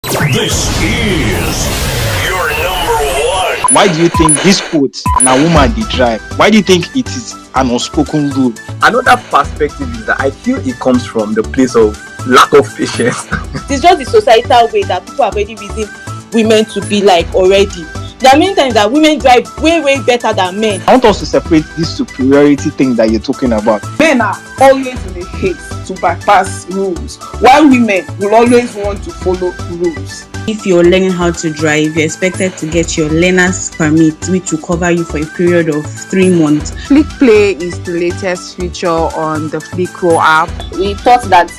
This is your number one. Why do you think this quote, "na woman dey drive"? Why do you think it is an unspoken rule? Another perspective is that I feel it comes from the place of lack of patience. It's just the societal way that people have already reasoned women to be like already. There are many times that women drive way better than men. I want us to separate this superiority thing that you're talking about. Men are always in a haste to bypass rules, while women will always want to follow rules. If you're learning how to drive, you're expected to get your learner's permit, which will cover you for a period of 3 months. Flick Play is the latest feature on the FlickAuto app. We thought that,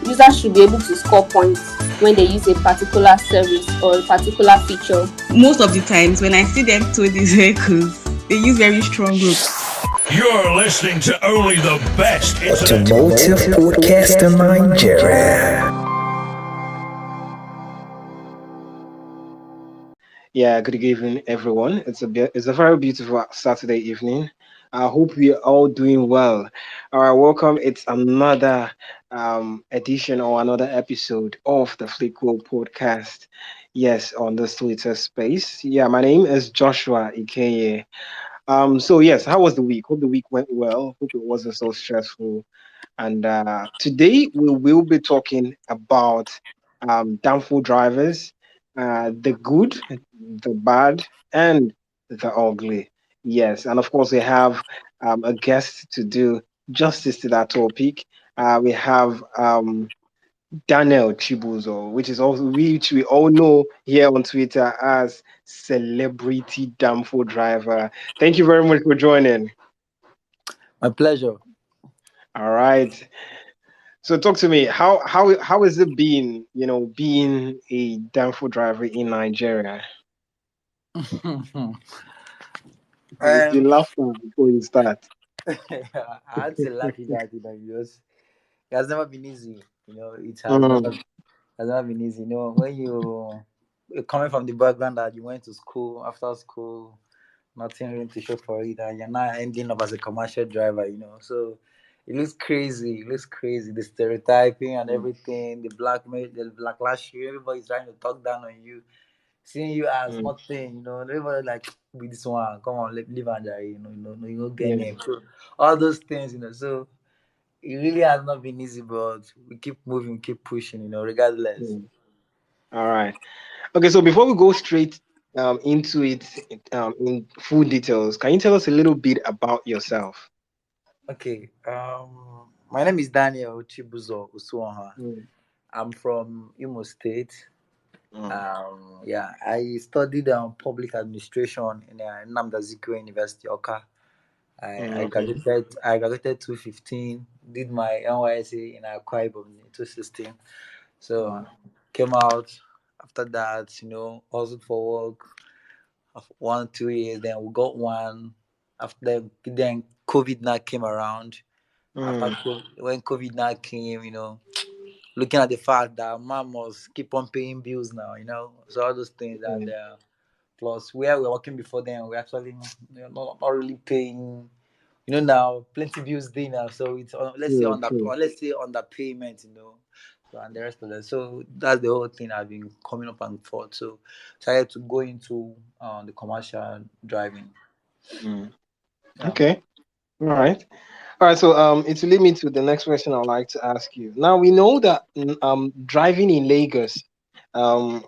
users should be able to score points when they use a particular service or a particular feature. Most of the times when I see them tow these vehicles, they use very strong ropes. You're listening to only the best automotive podcast in Nigeria. Yeah, good evening, everyone. It's a very beautiful Saturday evening. I hope we are all doing well. All right, welcome. It's another edition or another episode of the FlickAuto Podcast. Yes, on the Twitter space. Yeah, my name is Joshua Ikeye. So yes, how was the week? Hope the week went well. Hope it wasn't so stressful. And today we will be talking about Danfo drivers, the good, the bad, and the ugly. Yes, and of course we have a guest to do justice to that topic. We have Daniel Chibuzo, which we all know here on Twitter as Celebrity Danfo Driver. Thank you very much for joining. My pleasure. All right. So talk to me. How has it been, being a Danfo driver in Nigeria? You laugh before you start. I had to laugh at that, because it has never been easy. It has never been easy. When you're coming from the background that you went to school, after school, nothing really to show for it, and you're now ending up as a commercial driver, so it looks crazy. The stereotyping and everything, the backlash, everybody's trying to talk down on you, seeing you as nothing, everybody like, be this one, come on, live under, you get name. So all those things, so it really has not been easy, but we keep moving, keep pushing, regardless. All right. Okay, so before we go straight into it in full details, can you tell us a little bit about yourself? Okay. My name is Daniel Chibuzo Usuonha. I'm from Imo State. I studied public administration in Nnamdi Azikiwe University, Oka. I graduated 2015. Did my NYSC in Akwa Ibom in 2016. So came out after that. Hustled for work. 1-2 years. Then we got one. After then, COVID now came around. When COVID now came, looking at the fact that mom must keep on paying bills now, so all those things, and plus where we were working before then, we're actually not really paying, now plenty bills there now, so it's let's say underpayment, so, and the rest of that. So that's the whole thing I've been coming up and forth. So I had to go into the commercial driving. Okay. All right. So it will lead me to the next question I'd like to ask you. Now we know that driving in Lagos, and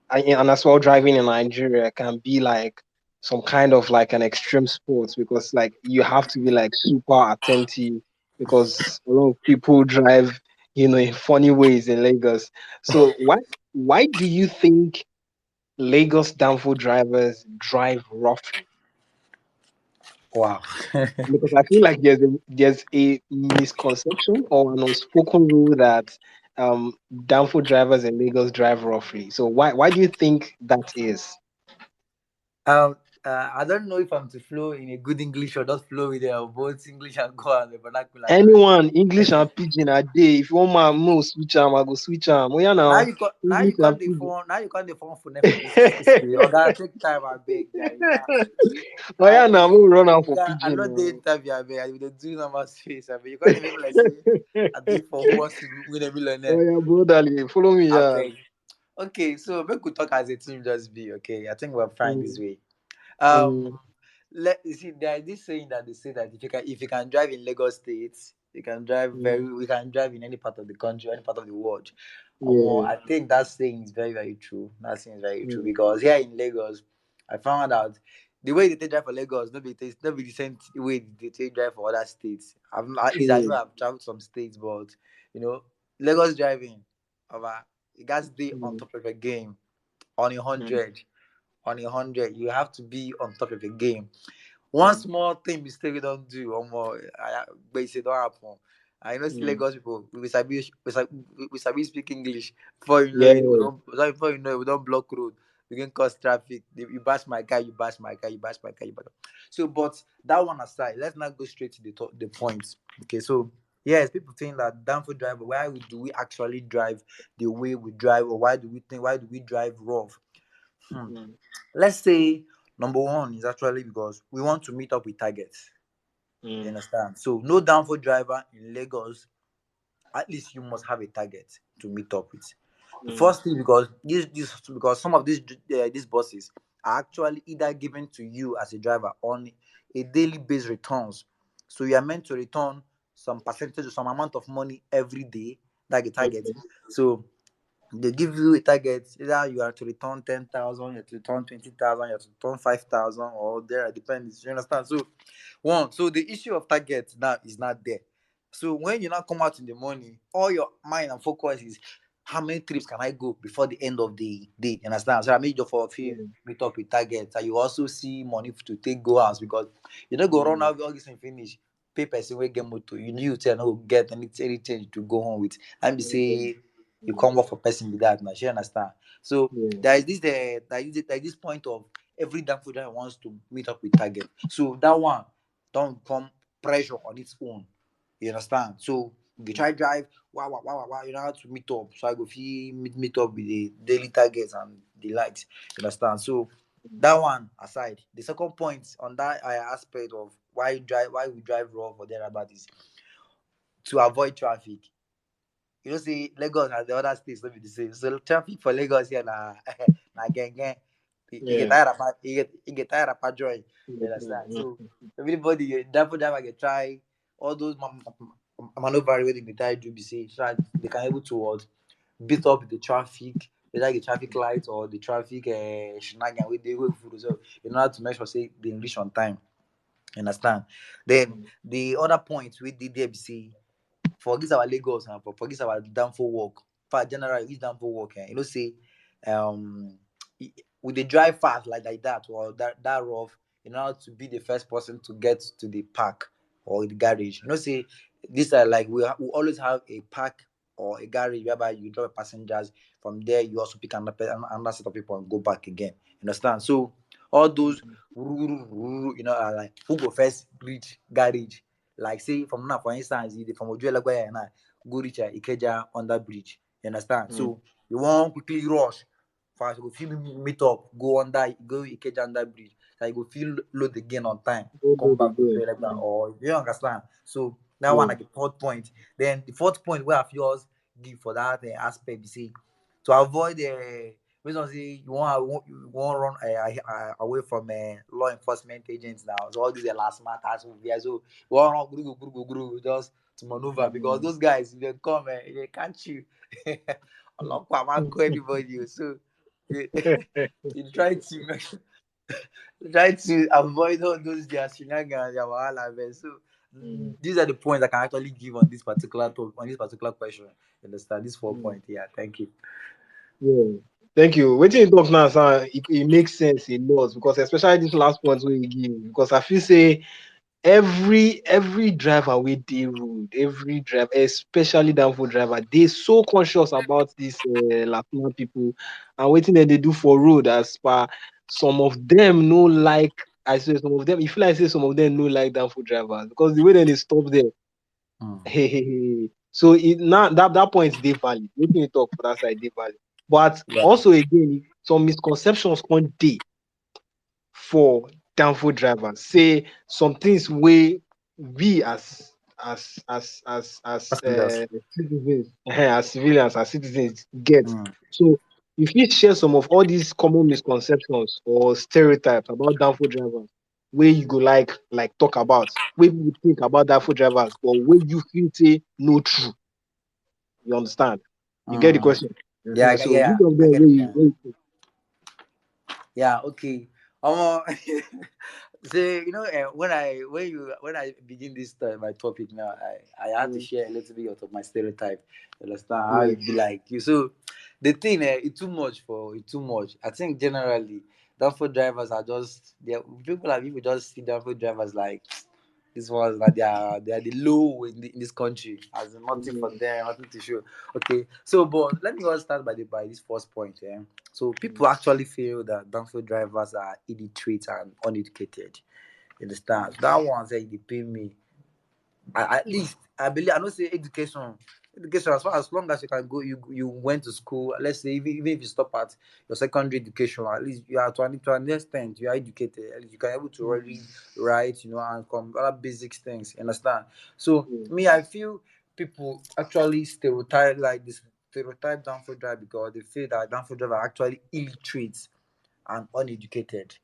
as well driving in Nigeria can be like some kind of like an extreme sport, because like you have to be like super attentive, because a lot of people drive, in funny ways in Lagos. So why do you think Lagos Danfo drivers drive roughly? Wow. Because I feel like there's a misconception or an unspoken rule that Danfo drivers in Lagos drive roughly. So why do you think that is? I don't know if I'm to flow in a good English or not flow with both English and go and the vernacular. Anyone, English and pidgin a day. If you want my more switch am, I go switch am. Oh, yeah, now you got the phone for Netflix. You gotta take time, I beg. Oh yeah, now we run out for pidgin. I'm not the interview, I beg. I will do number space, I beg. You can't even like say I did for who wants to win a millionaire. Oh yeah, brotherly, follow me. Yeah. Okay, so we could talk as a team just be okay. I think we're fine this Mm, way. mm, Um let you see there is this saying that they say that if you can drive in Lagos State, you can drive mm, we can drive in any part of the country, any part of the world. yeah. I think that saying is very, very true. That saying is very true Mm, because here in Lagos, I found out the way they take drive for Lagos, not be the same way they take drive for other states. At least I know true. I've traveled some states, but you know, Lagos driving, over you guys be on Mm, top of a game on a mm, hundred. On a hundred, you have to be on top of the game. One mm, small thing mistake we don't do, more, but it don't happen. I know see mm. Lagos people, we sabi speak English. Before you know Yeah. it, we don't block road. We can cause traffic. You bash my car, you bash my car, you bash my car, you bash. So, but that one aside, let's not go straight to the point. Okay, so yes, people think that Danfo driver. Do we actually drive the way we drive, or why do we drive rough? Hmm. Mm, Let's say number one is actually because we want to meet up with targets. You mm, understand? So no downfall driver in Lagos, at least you must have a target to meet up with. The mm, first thing, because because some of these buses are actually either given to you as a driver on a daily base returns. So you are meant to return some percentage or some amount of money every day, like a target. okay. So they give you a target, either you are to return 10,000, you have to return 20,000, you have to return 5,000, or there it depends. You understand? So the issue of target now is not there. So when you now come out in the morning, all your mind and focus is how many trips can I go before the end of the day? You understand? So I made you for a few Mm, meet up with targets, and you also see money to take go out because you don't go run mm, out with all this and finish. Pay person will get motor. You tell no get any change to go home with. And be mm, say you mm, come work for person with that. Now, she understand. So yeah. there is this point of every damn food that wants to meet up with target. So that one don't come pressure on its own. You understand? So you try drive, wow, wow, wow, wow, wow, you know how to meet up. So I go feel meet up with the daily targets and the likes. You understand? So that one aside, the second point on that aspect of why we drive rough or thereabout is to avoid traffic. You know, see Lagos and the other states don't be the same. So traffic for Lagos here na gang gang. You get Yeah. tired of you get tired of joy. You understand? Mm, So everybody driver get try all those maneuver wey they try do be say try they can able to what beat up the traffic, whether the traffic light or the traffic shenanigan wey dey wey full. So in order to make sure say they reach on time. You understand? Then mm, the other point we did there be say forget our Lagos and forget our Danfo work. For general, which Danfo work, you know, say, um, with the drive fast like that or that rough, in order to be the first person to get to the park or the garage. You know, say these are like we always have a park or a garage whereby you drop passengers. From there, you also pick another set of people and go back again. You understand? So all those, are like who go first reach garage, like say from now, for instance, you dey from Ojuelegba now, go reach Ikeja under bridge. You understand? mm. So you want quickly rush fast, you go feel meet up, go Ikeja under bridge. So you go feel load again on time, Go come do the back to game. Ojuelegba, Mm, or you understand? So that one yeah. like the third point. Then the fourth point where I feel give for that aspect, you see, to avoid reason say you want run away from law enforcement agents now. So all these last matters over here. So you want run just to maneuver because Mm. those guys if they come they catch you. Ọlọ́pàá máa kó everybody o. So you, you try to avoid all those their shenanigans, their wahala. Man. So Mm, these are the points I can actually give on this particular question. You understand? These four mm. points. Yeah, thank you. Yeah. Thank you. Wetin you talk now, sir, it makes sense a lot because especially this last point wey you give because I feel say every driver wey dey road, every driver, especially downfall driver, dey so conscious about this Lafina people and wetin dem dey do for road as per some of them no like. I say some of them, e feel like say some of them no like downfall drivers because the way dem dey stop them. So now that point dey valid. Wetin you talk for that side dey valid. But Yeah. also again, some misconceptions come dey for downfall drivers. Say some things wey we as Passengers. citizens, as civilians, as citizens get. Mm. So If you share some of all these common misconceptions or stereotypes about Danfo drivers, where you go like talk about, where people think about Danfo drivers, or where you feel say no true. You understand? You get the Mm. question. Yeah, So yeah, which of I them get where it. you, Yeah, where you yeah, okay. So when I begin this my topic now, I had to think? share a little bit of my stereotype. You understand how Yeah. it be like you. So the thing, it's too much. I think generally, downfall drivers are just people just see downfall drivers like this was like they are the low in this country, as in nothing for them, nothing to show. Okay, so but let me just start by this first point. Yeah. So people actually feel that downfield drivers are illiterate and uneducated. You understand? That one say they pay me. At least I believe I don't say education. Education as long as you can go, you went to school. Let's say even if you stop at your secondary education, at least you are to an extent you are educated. At least you can able to read, write, and come other basic things. You understand? So me, I feel people actually stereotype like this stereotype downfield drive because they feel that downfield driver are actually illiterate and uneducated.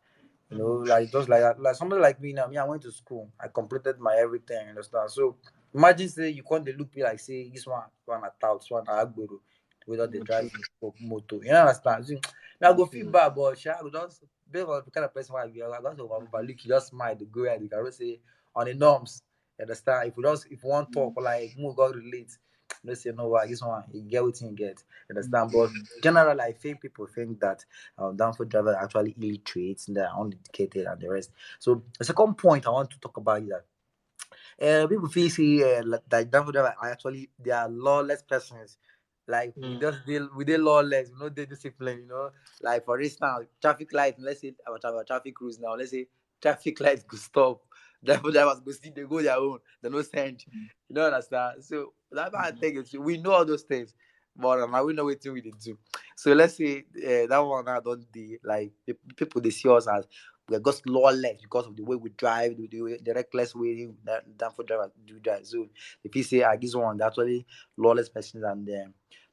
Like just like somebody like me now. Me, I went to school. I completed my everything. You understand? So imagine say you can't dey look me like say this one a tout, this one a agbero. Whether they drive for motor, you understand? So, me, I go feel bad, but I go just based on the kind of person I be. I got to overlook you, just smile, the go ahead. You can say on the norms. You understand? If you want talk like who God relate, no say no why this one you get what you get. You understand? But generally, I think people think that downfall drivers are actually illiterate, they are uneducated, and the rest. So the second point I want to talk about is that people feel say that downfall drivers are actually they are lawless persons. Like we deal lawless, they discipline, Like for instance, traffic light. Let's say our traffic rules now. Let's say traffic lights go stop. Downfall drivers go see they go their own. They no send. You don't understand. So that I think we know all those things, but now we know what we dey do. So let's say that one now don't like people they see us as we're just lawless because of the way we drive, the reckless way that for drivers do drive. So if you say this one, they're actually lawless persons and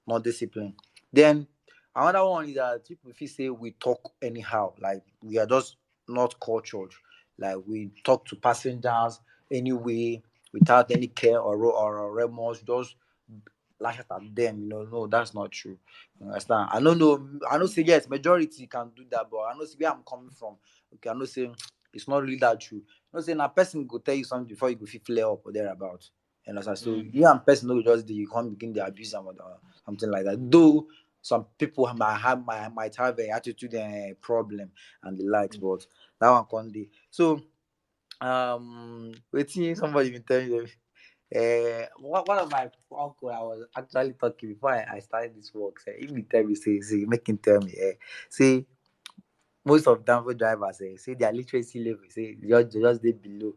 not disciplined. Then another one is that people if you say we talk anyhow, like we are just not cultured, like we talk to passengers anyway without any care or remorse, just lash out at them, no, that's not true. You understand? I don't know. I know say yes, majority can do that, but I know see where I'm coming from. Okay, I know say it's not really that true. I know say a person go tell you something before you go fit flare up or thereabout. You understand? So you and person know just you can't begin the abuse and something like that. Though some people might have a attitude problem and the likes, but that one can't be. So waiting somebody will tell you. One of my uncle I was actually talking before I started this work. Say, if he tell me, say, make him tell me, say most of Danfo drivers say their literacy level say just they below.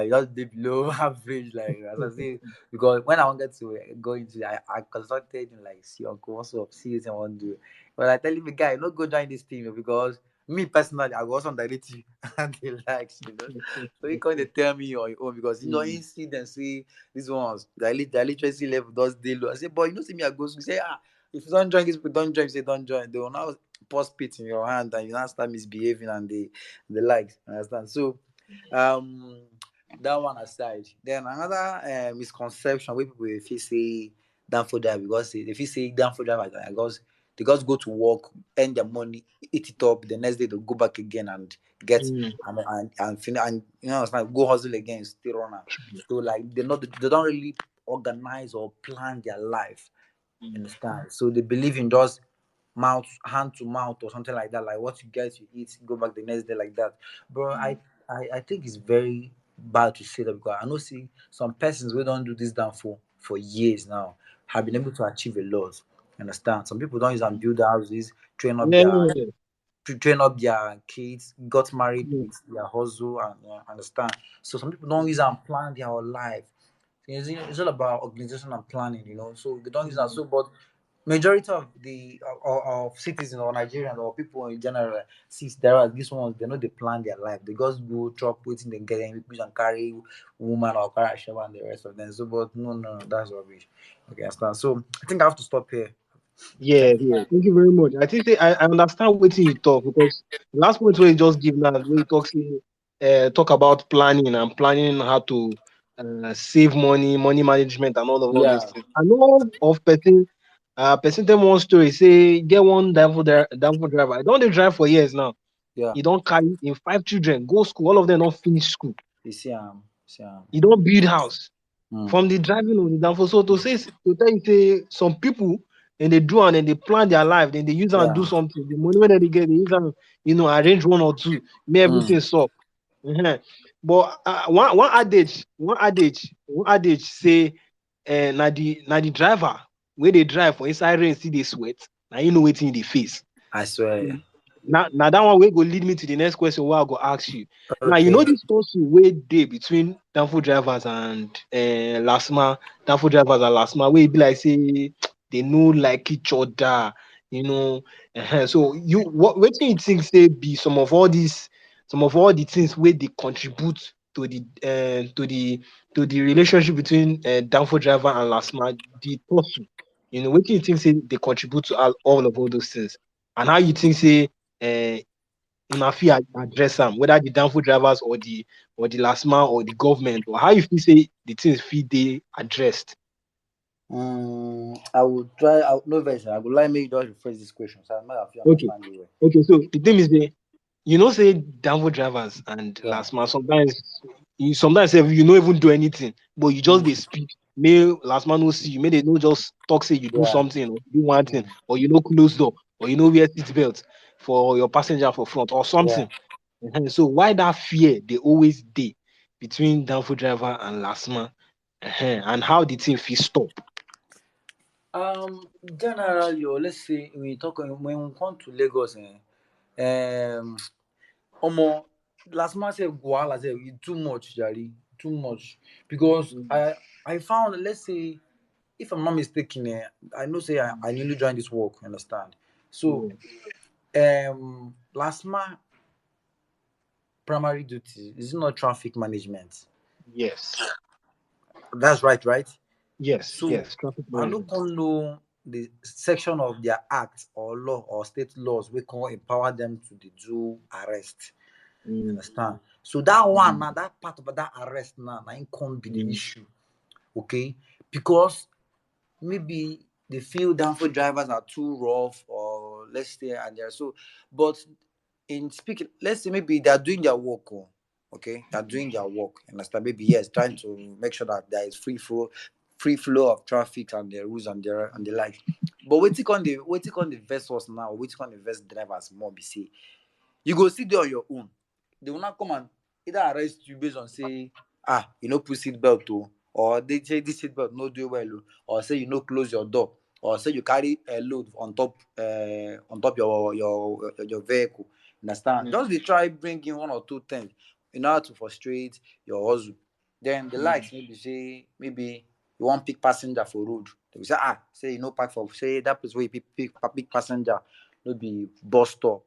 Just they below average, like as I say, because when I wanted to go into I consulted him like see uncle what's up, see what I want to do. But I tell him guy, not go join this team because me personally I was on direct you and they likes, So he can't tell me on your own because he see them say these ones their literacy level does they low. I say, but see me I go school. Say if you don't join this people don't join, say don't join. They will now pause spit in your hand and you now start misbehaving and the likes. Understand? So that one aside. Then another misconception where people if you say downfall drive because if you say downfall drive because they just go to work, earn their money, eat it up, the next day they go back again and get and go hustle again, still run out. So like they don't really organize or plan their life. Understand? So they believe in just mouth hand to mouth or something like that. Like what you get, you eat, go back the next day like that. Bro, I think it's very bad to say that because I know see some persons we don't do this down for years now have been able to achieve a lot. Understand? Some people don't use and build houses, train up their to train up their kids, got married with their hustle and understand. So some people don't use and plan their whole life. It's all about organization and planning. So they don't use that. So, but majority of the of citizens or Nigerians or people in general, since there are these ones, they know they plan their life. They just go chop waiting, they get them, and carry woman or carry a shower and the rest of them. So, but no, that's rubbish. Okay, I understand. So I think I have to stop here. Yeah, Thank you. yeah. Thank you very much. I think I understand what you talk because the last point where you just give now, where you talk about planning and planning how to save money, money management, and all those Yeah, things. I know of person tell me one story. Say get one Danfo driver. I don't they drive for years now. yeah. He don't carry in 5 children go school. All of them don't finish school. You see, He don't build house mm, from the driving of the downfall. So to tell you say some people and they do and then they plan their life, then they use and yeah, do something. The money when they get, they use and arrange one or two, make mm. everything solve. But one adage say na the driver where they drive for inside rain see they sweat. Now you know waiting in the face. I swear. Now that one will go lead me to the next question where I go ask you. Now you know Okay. this also way day between Danfo drivers and Lasma, Danfo drivers and Lasma, where it be like say they know like each other, you know. So what do you think say be some of all the things where they contribute to the relationship between Danfo driver and Lasma, the tussle. What do you think say they contribute to all those things? And how you think say uh, una fit address am, whether the downfall drivers or the last man or the government, or how you feel say the things fit dey addressed. I will try. No version. I would like me just rephrase this question so I might have you Okay. understand it well. Okay, so the thing is say say downfall drivers and Yeah. last man sometimes sef you no even do anything, but you just Mm, dey speak make last man no see you, make they no just talk say you do yeah. something or do one thing, Mm, or close door, or wear seat belt for your passenger for front or yeah. something. So why that fear they always dey between downfall driver and last man, and how the thing fit stop? Generally, or let's say when we come to Lagos, omo, last month say wahala say e too much, jare, too much because Mm, I found, let's say, if I'm not mistaken, I know say I newly joined this work, you understand? So yeah. last month primary duty is it not traffic management? Yes. That's right, right? Yes. So Yes. Traffic I no management. come know the section of their act or law or state laws we can empower them to dey do arrest. You Mm, understand? So that one mm, now, that part of that arrest now, na im come be the mm, issue. Okay? Because maybe they feel downfall drivers are too rough, or let's say, and they're so, but in speaking, let's say maybe they are doing their work, oh, okay, they are doing their work, you understand? Maybe yes, trying to make sure that there is free flow of traffic and the rules and the like. But waiting on the vessels now, waiting on the vessel drivers more be say you go sit there on your own. They will not come and either arrest you based on say, you no put seat belt o, or they say this seat belt no do well o, or say you no close your door, or say you carry a load on top your vehicle. Understand? mm, Just dey try bring in one or two things in order to frustrate your hustle. Then the mm, likes maybe say maybe you wan pick passenger for road. They will say say you no park for say that place where you pick passenger no be bus stop,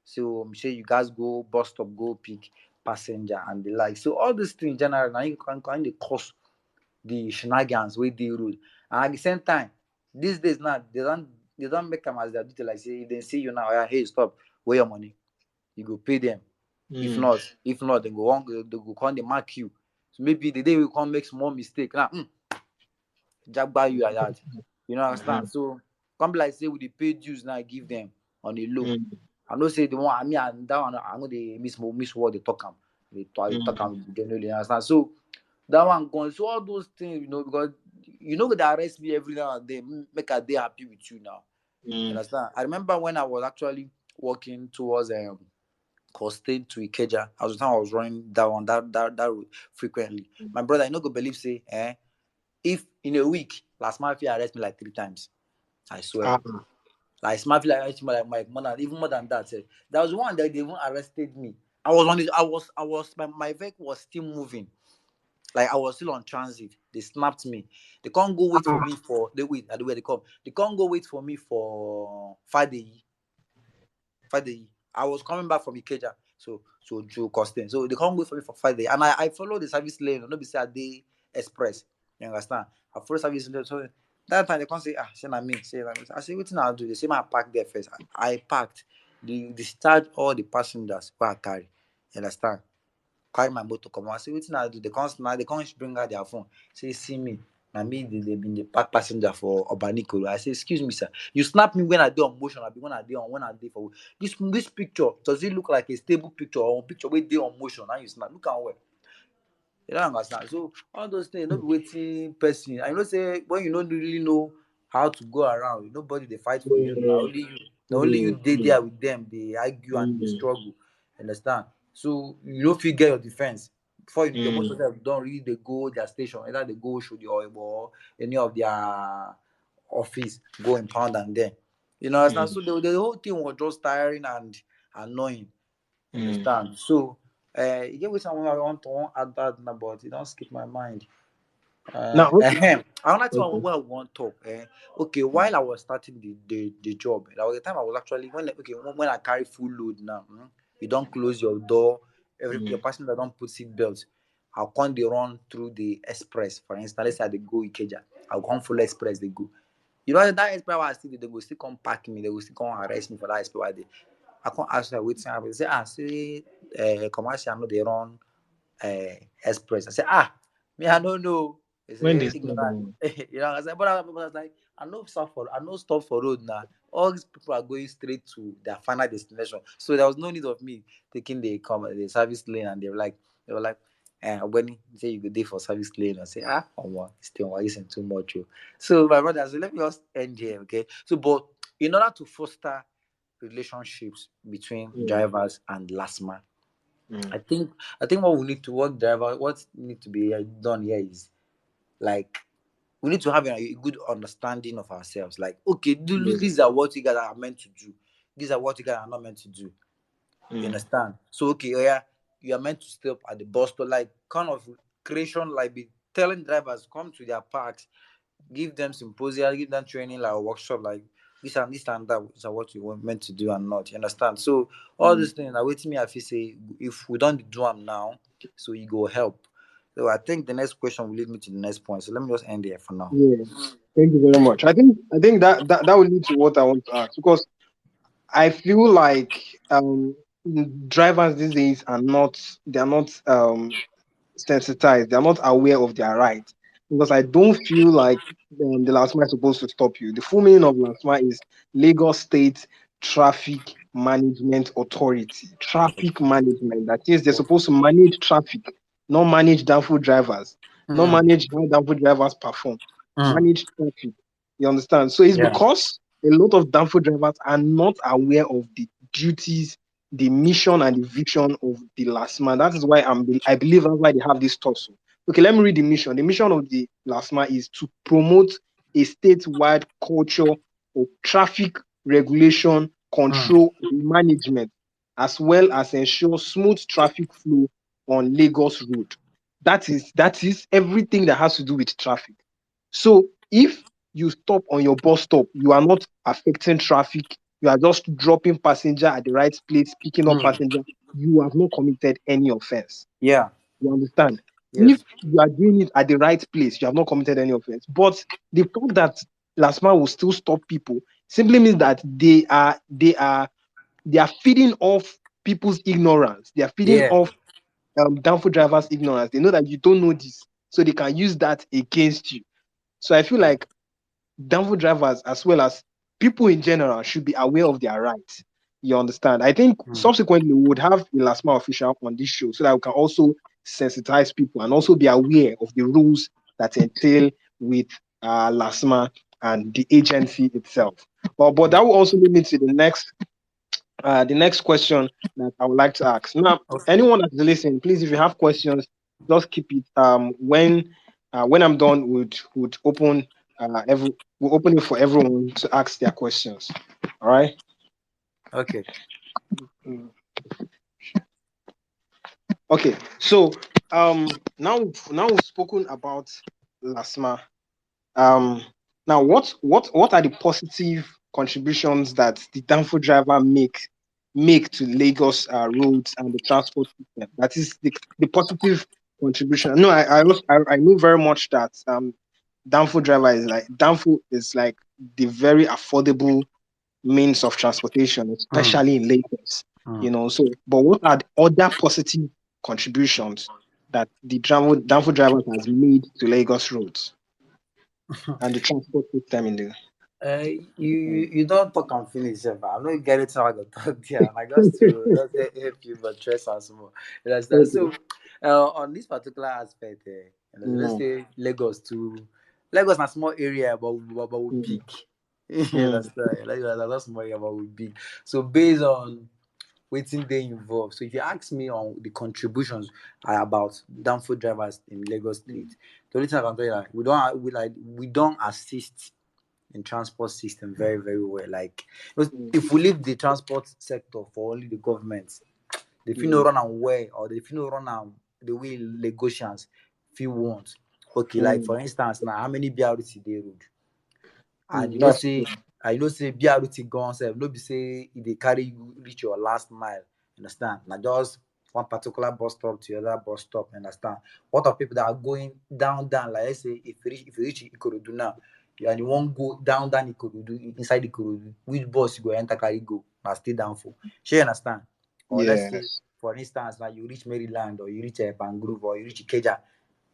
so say you guys go bus stop go pick passenger and the like. So all these things generally na you can dey cause the shenanigans wey dey road. And at the same time, these days now they don make am as their duty, like say if dem see you now, hey, stop, where your money? You go pay them. If mm, not, they go come dey mark you. So maybe the day we come make small mistake now, jagba you like that. You know understand? mhm, So come be like say we dey pay dues now give them on a low. mm, I know say the one I mean and that one I know they miss what they talk am. They talk mm, am generally, you understand. So that one gone. So all those things, because they arrest me every now and then, make a day happy with you now. You mm, understand? I remember when I was actually walking towards Costain to Ikeja. I was running that road frequently. My brother, I no go believe say, if in a week last month he arrest me like 3 times. I swear. ah, Like smart like more than even more than that. There was one that they even arrested me. I was on it. I was my vehicle was still moving. Like I was still on transit. They snapped me. They can't go wait for ah, me for they wait at the way they come. They can't go wait for me for Friday. Friday. I was coming back from Ikeja. So Joe Costin. So they can't wait for me for Friday. And I follow the service lane. Not be say they express. You understand? I follow service lane. So That time they can't say, say na me, say na me. I say, what thing I do? They say, I park there first. I parked. They discharge all the passengers who I carry. You understand? Carry my motor come. I say, what thing I do? They can't bring out their phone. Say, see me. Na me, they been the park passenger for Obanikolo. I say, excuse me, sir. You snap me when I do on motion. I be when I do on when I do for this picture. Does it look like a stable picture or a picture where they on motion? Now you snap. Look at where. You don't understand. So all those things, not be waiting person. I know say when you don't really know how to go around, nobody they fight for you. Now only you. Now only you dey there with them. They argue and they struggle. Understand? So you don't feel get your defense. Before you know, most of them don't really they go their station. Either they go show the oil or any of their office go impound and then. You know, understand? So the whole thing was just tiring and annoying. Understand? So you get with someone I want to add that now, but it don't skip my mind. Now, Another thing okay. what I want to talk. Okay, while I was starting the job, that was the time I was actually when I carry full load now. You don't close your door. Your passenger don't put seat belts. I'll come they run through the express. For instance, let's say they go Ikeja. I'll come full express. They go. You know that express I still they go still come pack me. They will still come arrest me for that express. I can't ask her waiting. I will say, say, commercial, I know they run express. I say, me, I don't know. They When say, they start, ignorant. You know, I said, but I was like, I know stop for road now. All these people are going straight to their final destination. So there was no need of me taking the service lane, and they were like, when you say you go there for service lane, I say, still isn't too much. Oh. So my brother, so let me just end here, okay? So, but in order to foster relationships between drivers and last man. I think what need to be done here is like we need to have a good understanding of ourselves. Like, okay, these are what you guys are meant to do. These are what you guys are not meant to do. You understand? So okay, you are meant to stop at the bus stop, like kind of creation, like be telling drivers come to their parks, give them symposia, give them training like a workshop, like this and that. These are what you were meant to do and not. You understand? So all these things are waiting me. I feel say if we don't do them now, so it go help. So I think the next question will lead me to the next point. So let me just end here for now. Yeah. Thank you very much. I think that will lead to what I want to ask, because I feel like drivers these days are not sensitized. They're not aware of their rights, because I don't feel like the LASMA is supposed to stop you. The full meaning of LASMA is Lagos State Traffic Management Authority. Traffic management. That is, they're supposed to manage traffic, not manage Danfo drivers, not manage how Danfo drivers perform. Manage traffic. You understand? So it's because a lot of Danfo drivers are not aware of the duties, the mission, and the vision of the LASMA. That is why I believe that's why they have this tussle. Okay, let me read the mission. The mission of the LASMA is to promote a statewide culture of traffic regulation, control, and management, as well as ensure smooth traffic flow on Lagos Road. That is everything that has to do with traffic. So if you stop on your bus stop, you are not affecting traffic. You are just dropping passenger at the right place, picking up passenger. You have not committed any offense. Yeah. You understand? Yes. If you are doing it at the right place, you have not committed any offense. But the fact that LASMA will still stop people simply means that they are feeding off people's ignorance. They are feeding off downfall drivers' ignorance. They know that you don't know this, so they can use that against you. So I feel like downfall drivers, as well as people in general, should be aware of their rights. You understand? I think subsequently we would have a LASMA official on this show so that we can also sensitize people and also be aware of the rules that entail with LASMA and the agency itself. But that will also lead me to the next question that I would like to ask. Now, anyone that's listening, please, if you have questions, just keep it. When I'm done, would open we'll open it for everyone to ask their questions. All right. Okay. Okay. So now we've spoken about LASMA. Now what are the positive contributions that the Danfo driver make to Lagos roads and the transport system? That is the positive contribution. No, I know very much that Danfo is like the very affordable means of transportation, especially in Lagos. So but what are the other positive contributions that the Danfo drivers has made to Lagos roads and the transport system in the Uh, you don't talk and finish, but I'm not getting to how to talk there. I just help you, but stress us more. You understand? So, on this particular aspect, let's say Lagos to Lagos, is a small area, but we big. You understand? Lagos is a small area, but we big. So based on waiting they involved. So if you ask me on the contributions about downfall drivers in Lagos State, the only thing I can tell you, like we don't assist in transport system very very well. Like if we leave the transport sector for only the government, they feel no run am well, or they feel no run am the way Lagosians feel want. Okay, like for instance, now how many BRT they road, and you know say BRT gone sef, no be say e dey carry you reach your last mile. Understand? Na just one particular bus stop to the other bus stop. Understand? What of people that are going down, like let's say if you reach Ikorodu now, and you wan go down Ikorodu, inside Ikorodu, which bus you go enter carry go? Na still Danfo. Shey you understand? Or let's say for instance, now you reach Maryland, or you reach Pangrove, or you reach Ikeja,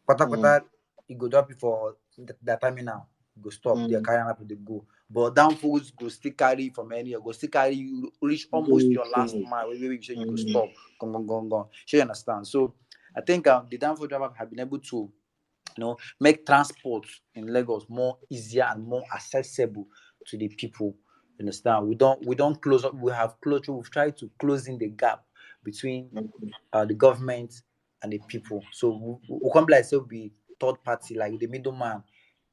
patapata, you go drop you for that terminal, you go stop, they carry up they go. But Danfo's go still carry from anywhere, go still carry you reach almost your last mile, where you say you go stop, gone. Sure you understand? So I think the Danfo driver have been able to make transport in Lagos more easier and more accessible to the people. You understand? We don't close up. We've tried to close in the gap between the government and the people. So we can't be like say we third party, like the middleman,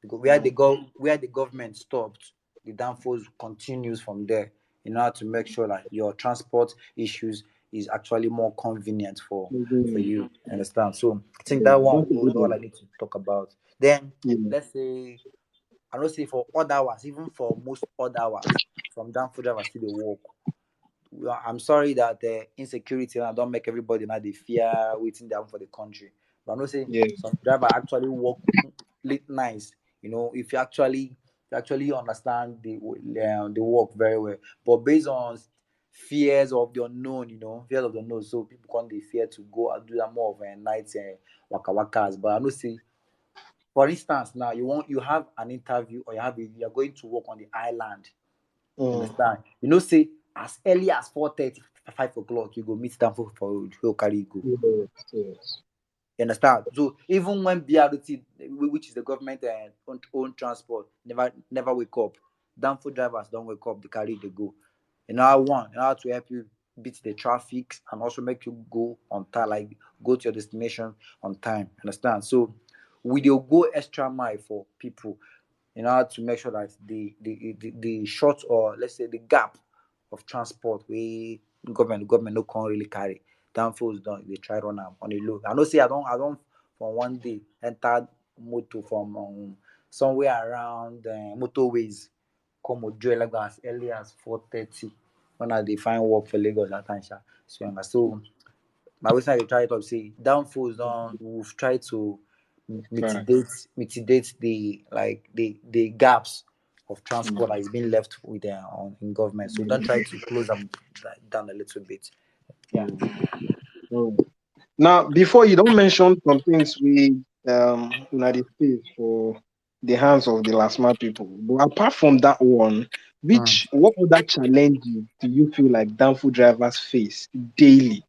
because where the government stopped, the downfalls continues from there, in order to make sure that your transport issues is actually more convenient for you. Understand? So I think that one is all I need to talk about. Then let's say, I don't say for other hours, even for most other hours, from Danfo drivers still they walk. I'm sorry that the insecurity now don't make everybody now they fear waiting down for the country. But I'm not saying some driver actually work late nights. If you actually understand the work very well. But based on fears of the unknown, fears of the unknown, so people can't they fear to go and do that more of a night waka wakas. But I know say, for instance, now you have an interview, or you're going to work on the island. You understand? Say as early as 4:30, 5 o'clock, you go meet Danfo for road, he'll carry you go. You understand? So even when BRT, which is the government own transport, never wake up, Danfo drivers don't wake up, they carry they go. In order to help you beat the traffic and also make you go on time, like go to your destination on time. Understand? So we will go extra mile for people in order to make sure that the short, or let's say the gap of transport we government no can really carry. Downfalls don't they try run am on a low. I know say I don't for one day enter motor from somewhere around motorways come Ojo Lagos as early as 4:30 when I dey find work for Lagos that time. So my website dey try talk say downfalls we've tried to mitigate the gaps of transport that is being left with in government. So don't try to close them down a little bit. Yeah. Now, before you don't mention some things we United States for the hands of the last mile people. But apart from that one, what other challenges do you feel like Danfo drivers face daily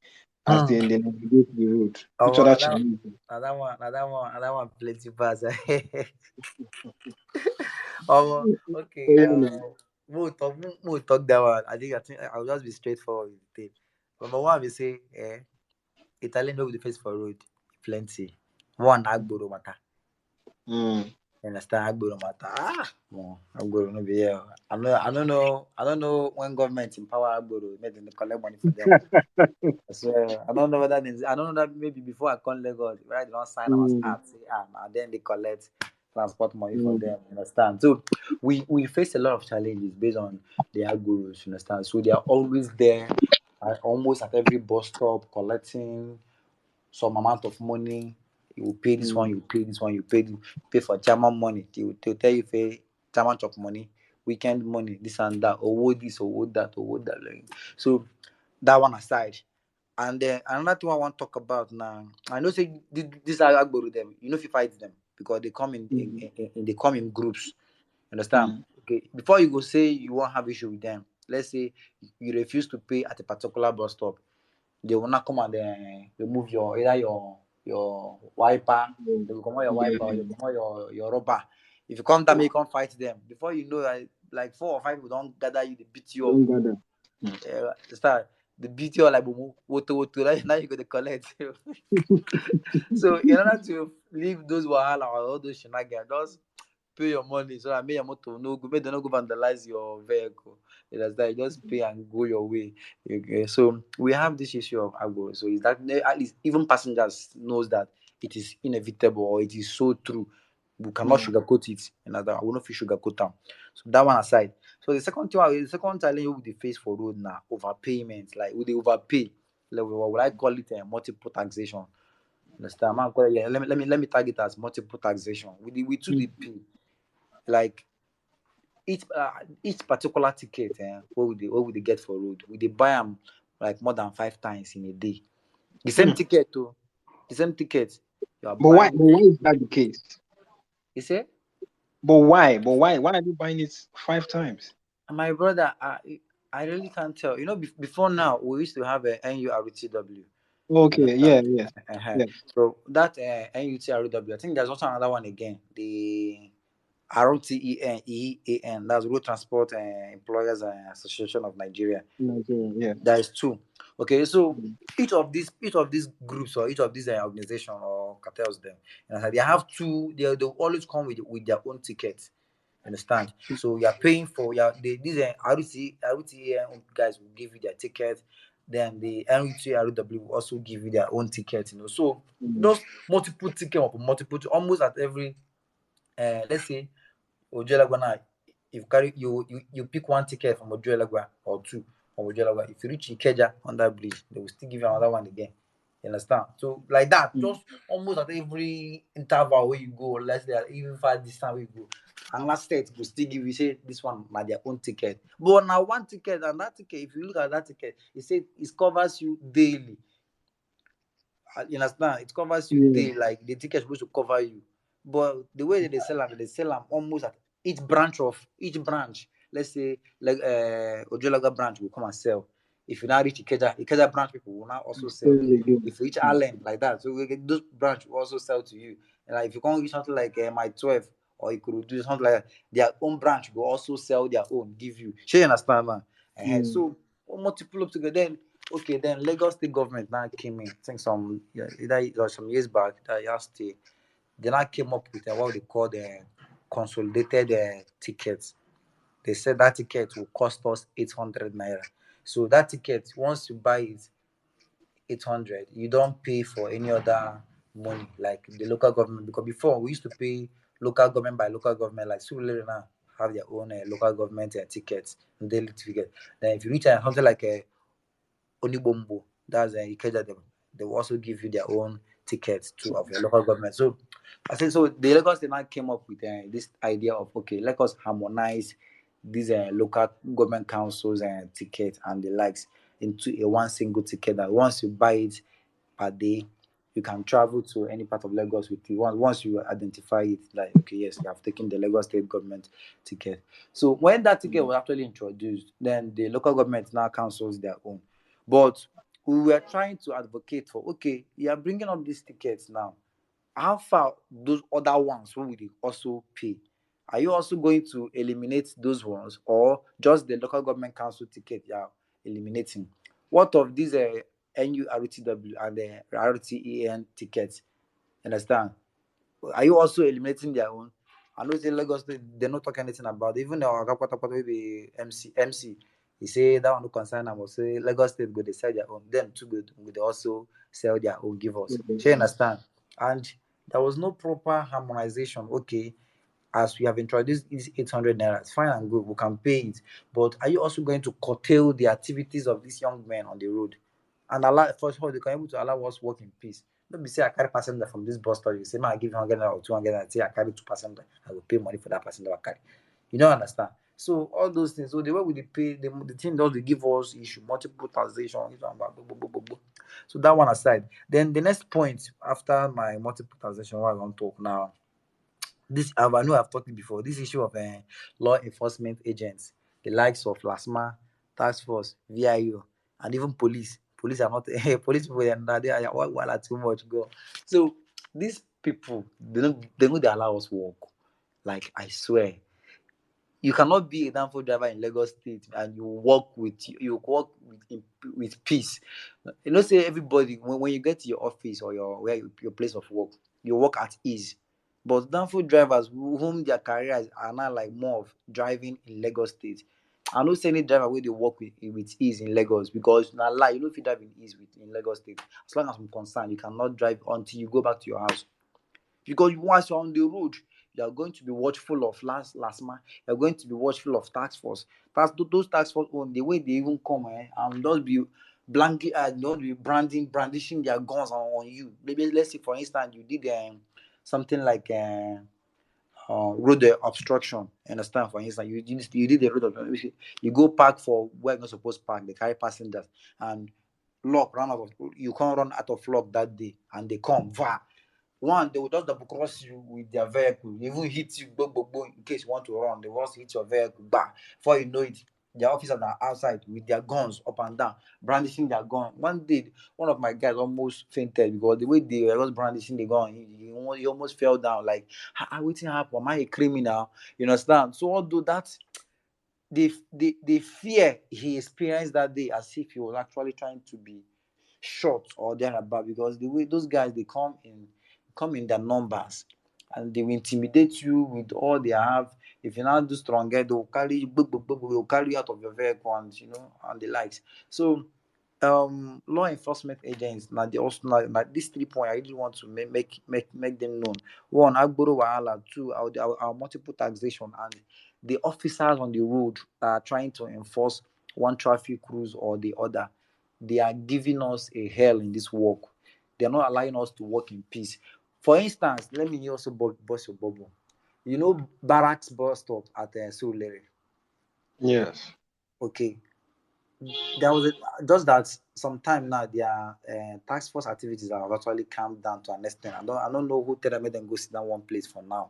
as they navigate the road? Which other challenges? Another one plenty pass. Okay. We'll talk that one. I think I'll just be straightforward with it. Number one, we say, Italian know the face for road plenty. One Agboro matter. Understand Agboro matter? Agboro no be here. I don't know when government empower Agboro, made them collect money for them. I swear, I don't know whether I don't know that maybe before I come Lagos, right? They don't sign us out, say, and then they collect transport money for them. Understand? So we face a lot of challenges based on the Agboros. Understand? So they are always there, almost at every bus stop, collecting some amount of money. You will pay this one, you pay this one, you pay for German money. They'll tell you pay German chop money, weekend money, this and that, or this, or that, or that. Like. So that one aside. And then another thing I want to talk about now. I know say this Agboru them, you know if you fight them because they come in they come in groups. Understand? Okay. Before you go say you won't have issue with them, let's say you refuse to pay at a particular bus stop, they will not come and remove your either your wiper, they will come out your wiper, or you come out your rubber. If you come down, you can't fight them. Before you know, like 4 or 5 people don't gather you, they beat you up. Start the beat you up like woto. Now you got to collect. So in order to leave those wahala or all those shenanigans, just pay your money so that make your motor no go, make them no go vandalize your vehicle. You understand? You just pay and go your way. Okay. So we have this issue of agbo. So is that at least even passengers knows that it is inevitable or it is so true. We cannot sugarcoat it. We will not sugarcoat them. So that one aside. So the second challenge we face for road now overpayment. Like we they overpay. Like what would I call it? Multiple taxation. Understand? Man, let me tag it as multiple taxation. We too dey pay. Like each particular ticket, what would they get for road? We they buy them like more than 5 times in a day. The same ticket too. The same ticket. But why is that the case? You say? But why? Why are you buying it 5 times? My brother, I really can't tell. You know, before now we used to have a NURTW. Okay, yeah. So that NUTRW, I think there's also another one again. The ROTEN, that's Road Transport Employers Association of Nigeria. Yeah. There is 2. Okay, so each of these groups or each of these organizations or cartels, them, they have 2. They always come with their own tickets. Understand? So you are paying for these ROTEN guys will give you their ticket. Then the NUTRW will also give you their own ticket. So those multiple tickets or multiple almost at every let's say Ojelagwana, if you pick 1 ticket from Ojelagwa or 2 from Ojelagwa, if you reach Ikeja on that bridge, they will still give you another one again. You understand? So like that, just almost at every interval where you go, let's say even far distance where you go, another state will still give you say this one by their own ticket. But now 1 ticket and that ticket, if you look at that ticket, it says it covers you daily. You understand? It covers you daily, like the ticket is supposed to cover you. But the way that they sell them almost at each branch. Let's say like Ojolaga branch will come and sell. If you now reach Ikeja branch people will now also sell. If you reach Allen like that, so those branch will also sell to you. And like if you can't reach something like my 12 or you could do something like that, their own branch will also sell their own, give you. Sure, you understand, man? So multiple up together. Then Lagos State government now came in. I think some years back, they now came up with what they call the consolidated tickets. They said that ticket will cost us 800 naira. So that ticket, once you buy it 800, you don't pay for any other money like the local government, because before we used to pay local government by local government, like Surulere now have their own local government tickets and daily ticket. Then if you reach something like a Onibombo, that's Ikeja, they will also give you their own tickets too of your local government. So I said, so the Lagos State now came up with this idea of let us harmonize these local government councils and tickets and the likes into a 1 single ticket that once you buy it per day, you can travel to any part of Lagos with it. Once you identify it, like yes, you have taken the Lagos State government ticket. So when that ticket was actually introduced, then the local government now councils their own. But we were trying to advocate for, you are bringing up these tickets now. How far those other ones will they also pay? Are you also going to eliminate those ones, or just the local government council ticket you are eliminating? What of these NURTW and the RTEN tickets? Understand? Are you also eliminating their own? I know in Lagos they're not talking anything about it. Even the MC. He say that one no concern them. Say Lagos State go they sell their own. Them too good. They also sell their own. Give us. You understand? And there was no proper harmonization. As we have introduced these 800 naira, it's fine and good. We can pay it. But are you also going to curtail the activities of these young men on the road? And allow, first of all, they can able to allow us work in peace. Let me say I carry passenger from this bus stop. You say, man, I give you 100 or 200 and say I carry 2 passenger. I will pay money for that passenger I carry. You don't understand. So all those things. So the way we pay, the thing does they give us issue multiple taxation. So that one aside. Then the next point after my multiple taxation, what I want to talk now. This I know I've talked it before. This issue of law enforcement agents, the likes of LASMA, task force, VIO, and even police. Police are not police people. They are too much go. So these people they know they allow us work. Like I swear, you cannot be a Danfo driver in Lagos State and you work with peace. You know, say everybody when you get to your office or your place of work, you work at ease. But Danfo drivers whom their careers are now like more of driving in Lagos State. I know say any driver where they work with ease in Lagos because now lie, you know if you drive in ease in Lagos State, as long as I'm concerned, you cannot drive until you go back to your house. Because once you're on the road, you are going to be watchful of LASMA, you're going to be watchful of task force. Those task force the way they even come and don't be don't be brandishing their guns on you. Maybe let's say for instance you did something like road obstruction. Understand? For instance, you did the road obstruction. You go park for where you're not supposed to park. They carry passengers and you can't run out of luck that day, and they come. One, they will just double cross you with their vehicle, even hit you, in case you want to run. They will also hit your vehicle, before you know it, their officers are outside with their guns up and down, brandishing their gun. One day, one of my guys almost fainted because the way they were just brandishing the gun, he almost fell down. Like, waiting happen? Am I a criminal? You understand? So although that the fear he experienced that day, as if he was actually trying to be shot or thereabout, because the way those guys they come in their numbers and they will intimidate you with all they have. If you're not do stronger, they will carry you, will carry you out of your vehicle and and the likes. So law enforcement agents now they also now these 3 points I really want to make them known. One, Agboro Wahala. Two, our multiple taxation, and the officers on the road are trying to enforce one traffic rules or the other. They are giving us a hell in this work. They are not allowing us to work in peace. For instance, let me also bust your bubble. You know Barracks bus stop at Surulere? Yes. Okay. There was just that sometime now their task force activities have actually calmed down to an extent. I don't know who tell them made them go sit down one place for now.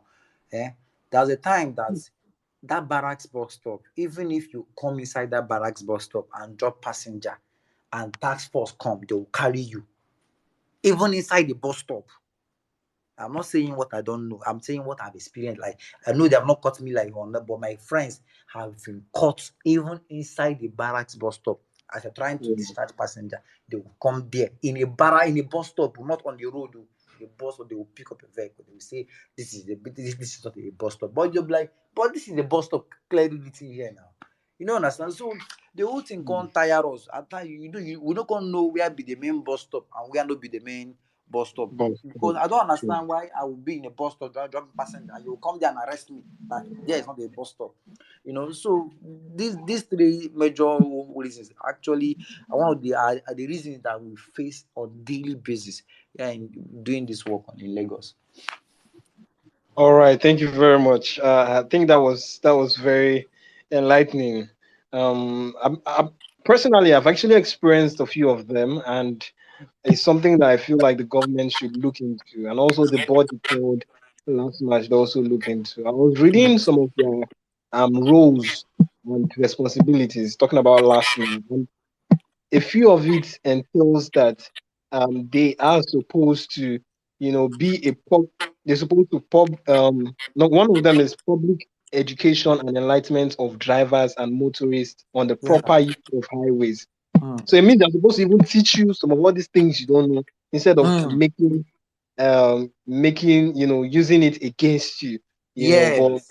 There was a time that Barracks bus stop, even if you come inside that Barracks bus stop and drop passenger and task force come, they will carry you. Even inside the bus stop. I'm not saying what I don't know. I'm saying what I've experienced. Like, I know they have not caught me like on that, but my friends have been caught even inside the Barracks bus stop. As they're trying to discharge passenger, they will come there in a bus stop, not on the road. The bus stop, they will pick up a vehicle. They will say, this is not a bus stop. But you'll be like, but this is the bus stop clearly written here now. You don't understand? So the whole thing can't tire us. At times, we don't know where be the main bus stop and where not be the main bus stop. Because I don't understand why I will be in a bus stop driving passenger and you will come there and arrest me. Like, there is not a bus stop. So these 3 major reasons actually are one of the reasons that we face on daily basis in doing this work in Lagos. All right, thank you very much. I think that was very enlightening. Personally, I've actually experienced a few of them, and it's something that I feel like the government should look into, and also the body code last match should also look into. I was reading some of their roles and responsibilities, talking about last month, and a few of it entails that they are supposed to, be a they're supposed to no, one of them is public education and enlightenment of drivers and motorists on the proper use of highways. So it means they're supposed to even teach you some of all these things you don't know instead of making using it against you. But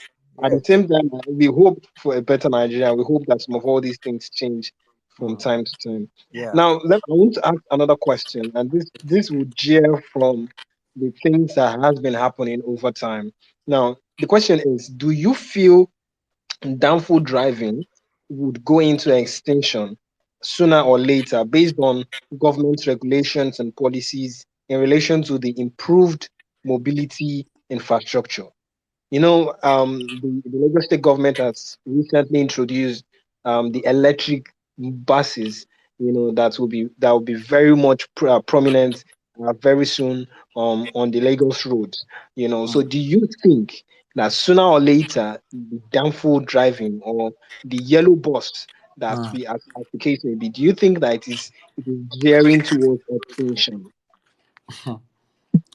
at the same time, we hope for a better Nigeria. We hope that some of all these things change from time to time. Now, I want to ask another question, and this would jeer from the things that has been happening over time. Now, the question is: do you feel downfall driving would go into extinction sooner or later based on government regulations and policies in relation to the improved mobility infrastructure. The Lagos State government has recently introduced the electric buses. That will be very much prominent very soon on the Lagos roads. So do you think that sooner or later the Danfo driving or the yellow bus that Mm. we as the case may be, do you think that it is gearing towards extinction?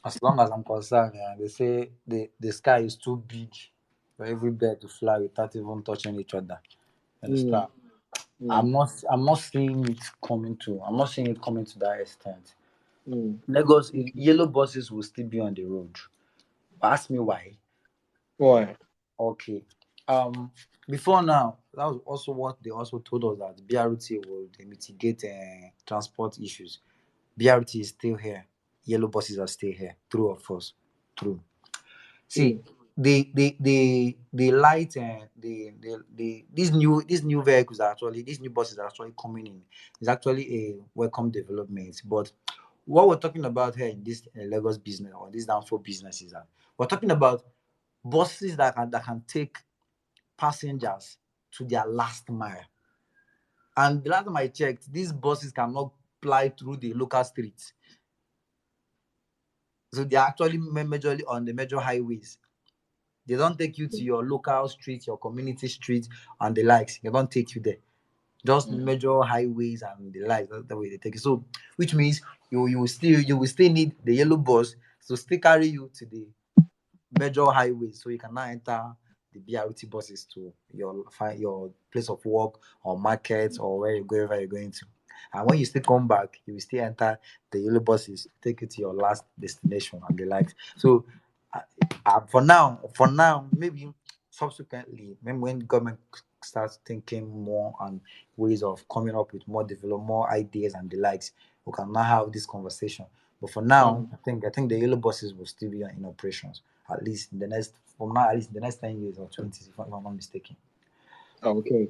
As long as I'm concerned, they say the sky is too big for every bird to fly without even touching each other. Mm, Understand? mm, I'm not seeing it coming to. I'm not seeing it coming to that extent. mm. Lagos yellow buses will still be on the road. Ask me why. Why? Okay. Um. Before now, that was also what they also told us that BRT will mitigate transport issues. BRT is still here. Yellow buses are still here. True or false? True. See, Mm, the light and these new vehicles are actually these new buses are actually coming in. It's actually a welcome development. But what we're talking about here in this Lagos business or this Danfo business is that we're talking about buses that can take passengers to their last mile. And the last time I checked, these buses cannot ply through the local streets. So they are actually majorly on the major highways. They don't take you to your local street, your community street, and the likes. They don't take you there. Just mm, major highways and the likes. That's the way they take it. So, which means you will still need the yellow bus to still carry you to the major highways, so you can now enter the BRT buses to your place of work or market or wherever you're going to. And when you still come back, you will still enter the yellow buses to take you to your last destination and the likes. So, uh, for now, maybe subsequently, maybe when government starts thinking more on ways of coming up with more ideas and the likes, we can now have this conversation. But for now, mm. I think the yellow buses will still be in operations at least in the next from now at least in the next 10 years or 20, if I'm not mistaken. Okay.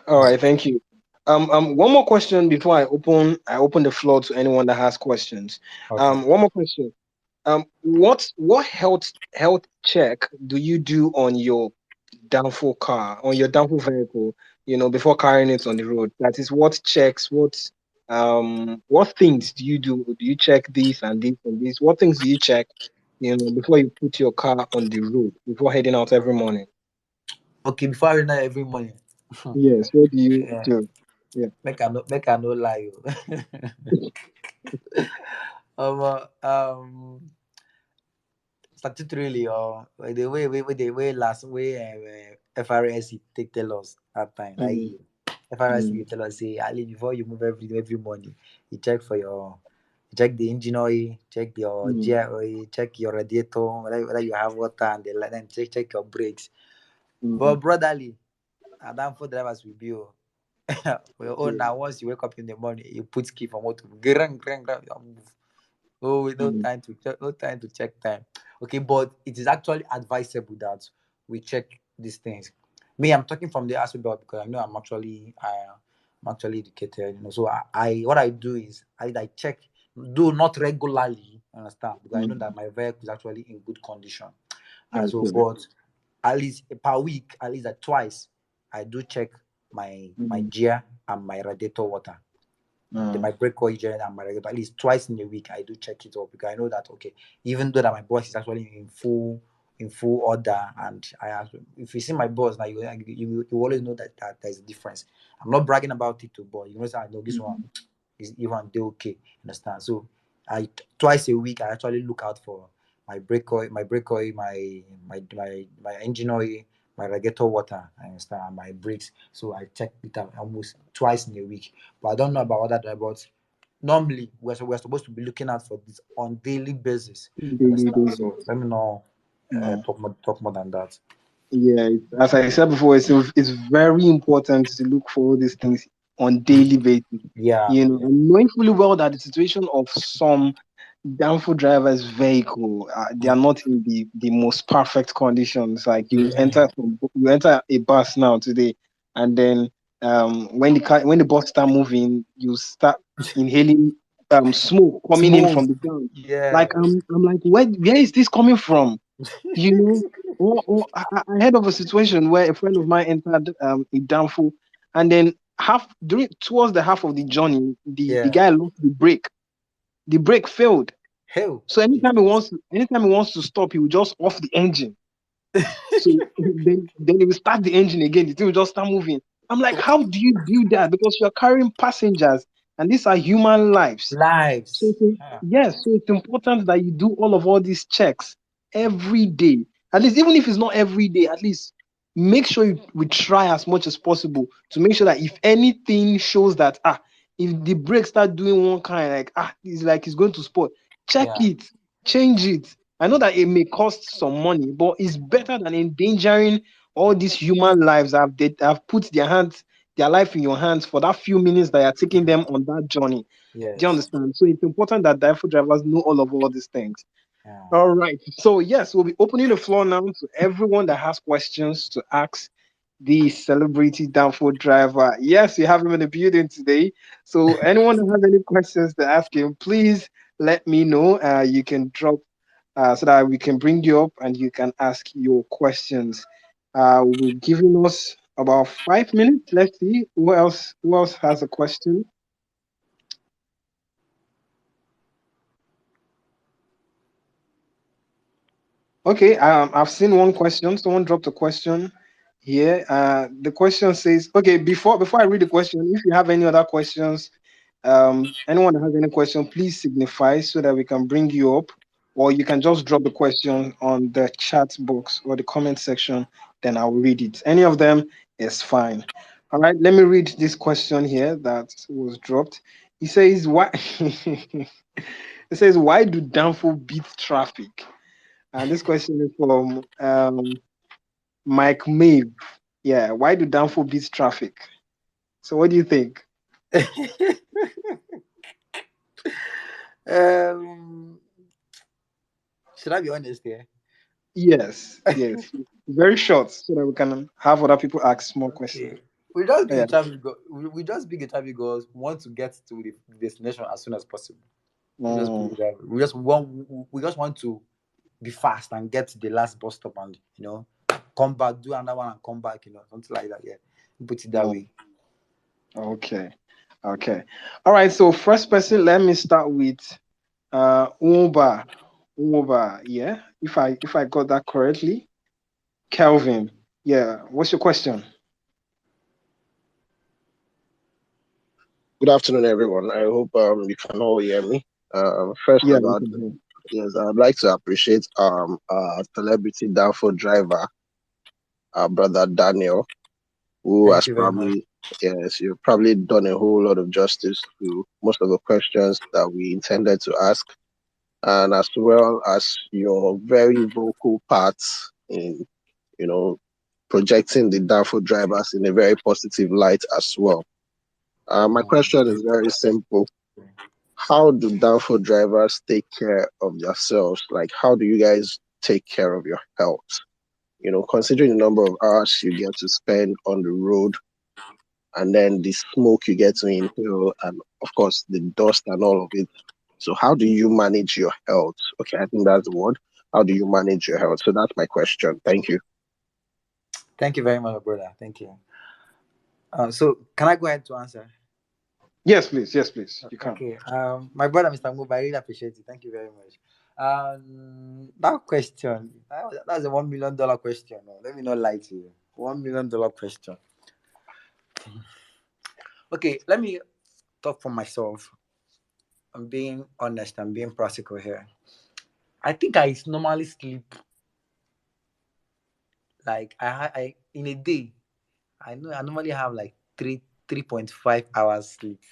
All right. Thank you. One more question before I open the floor to anyone that has questions. Okay. One more question. What health check do you do on your downfall vehicle? Before carrying it on the road. That is, what checks, what things do you do? Do you check this and this and this? What things do you check? Before you put your car on the road, before heading out every morning. Okay, before I run out every morning. Yes. What do you Yeah. do? Yeah. Make I no lie. Statutorily or the way last way FRS take tell us that time that Mm, year. FRS mm, dey tell us say at least before you move every morning, you check you check the engine oil, check your mm, gear oil, check your radiator, whether you have water and then check your brakes. But mm. brotherly, and that for drivers will be for your own Yeah. now. Once you wake up in the morning, you put key for motor, grang, grang, grang, you move. Oh, no Mm, time to check, no time to check time. Okay, but it is actually advisable that we check these things. Me, I'm talking from the aspect of because I know I'm actually educated, so I what I do is I check, do not regularly, understand, because I know mm. that my vehicle is actually in good condition. So, Okay. but at least per week, at least twice, I do check my Mm, gear and my radiator water, my brake oil gel and my regular. At least twice in a week I do check it up because I know that okay, even though that my boss is actually in full order, and I have, if you see my boss now, you always know that there's a difference. I'm not bragging about it too, but say I know this one mm, is even they okay, understand. So I twice a week I actually look out for my brake oil, my engine oil, my radiator water, I understand, and my brakes. So I check it out almost twice in a week. But I don't know about other drivers. Normally, we're supposed to be looking out for this on daily basis. daily Understand? basis. So let me know. Mm. Talk more than that. Yeah, as I said before, it's very important to look for all these things on daily basis. Yeah. And knowing fully well that the situation of some downfall drivers' vehicle, they are Mm. not in the most perfect conditions. Like Yeah. you enter a bus now today, and then when the bus start moving, you start inhaling smoke coming in from the ground. Yeah. Like I'm like, where is this coming from? You know, I heard of a situation where a friend of mine entered a Danfo, and then towards the half of the journey, the guy lost the brake. The brake failed. Hell. So anytime he wants to stop, he will just off the engine. So then he will start the engine again. The thing will just start moving. I'm like, how do you do that? Because you're carrying passengers, and these are human lives. So yes, so it's important that you do all these checks every day. At least, even if it's not every day, at least make sure we try as much as possible to make sure that if anything shows that if the brakes start doing one kind, like it's going to spoil, check it, change it. I know that it may cost some money, but it's better than endangering all these human lives that have put their life in your hands for that few minutes that you're taking them on that journey. Yes. Do you understand? So it's important that Danfo drivers know all these things. All right. So yes, we'll be opening the floor now to everyone that has questions to ask the celebrity Danfo driver. Yes, we have him in the building today. So anyone that has any questions to ask him, please let me know. You can drop so that we can bring you up and you can ask your questions. We're giving us about 5 minutes. Let's see who else has a question. Okay, I've seen one question. Someone dropped a question here. The question says, okay, before I read the question, if you have any other questions, anyone that has any question, please signify so that we can bring you up, or you can just drop the question on the chat box or the comment section, then I'll read it. Any of them is fine. All right, let me read this question here that was dropped. He says, why it says, why do Danfo beat traffic? And this question is from Mike Maeve. Yeah, why do Danfo beat traffic? So what do you think? Should I be honest here? Yes. Very short so that we can have other people ask more questions. We just being traffic goals want to get to the destination as soon as possible. We just want to be fast and get to the last bus stop and come back, do another one and come back, something like that. Yeah, put it that way. Okay. All right. So first person, let me start with Uba. Yeah. If I got that correctly, Kelvin. Yeah. What's your question? Good afternoon, everyone. I hope you can all hear me. First of all, yes, I'd like to appreciate our celebrity Danfo driver, our brother Daniel, who has you've probably done a whole lot of justice to most of the questions that we intended to ask, and as well as your very vocal parts in, projecting the Danfo drivers in a very positive light as well. My question is very simple. How do Danfo drivers take care of yourselves? Like, how do you guys take care of your health? Considering the number of hours you get to spend on the road, and then the smoke you get to inhale, and of course the dust and all of it. So how do you manage your health? Okay, I think that's the word. How do you manage your health? So that's my question. Thank you. Thank you very much, brother. Thank you. So can I go ahead to answer? Yes, please. You can. Okay. My brother, Mr. Mube, I really appreciate it. Thank you very much. That question, that's a $1 million question. No, let me not lie to you. $1 million question. Okay, let me talk for myself. I'm being honest. I'm being practical here. I think I normally sleep like I in a day. I normally have like 3.5 hours sleep.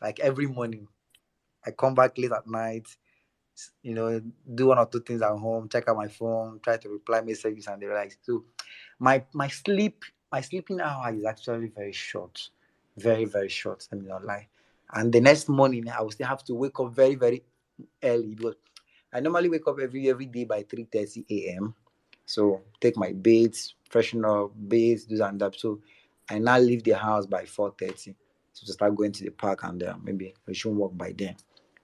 Like every morning, I come back late at night. Do one or two things at home, check out my phone, try to reply messages and the likes. So my sleeping hour is actually very short. Very, very short, let me not lie. And the next morning I will still have to wake up very, very early because I normally wake up every day by 3:30 a.m. So take my baths, freshen up, bathe, do and that. So I now leave the house by 4:30. to start going to the park, and maybe resume work by then.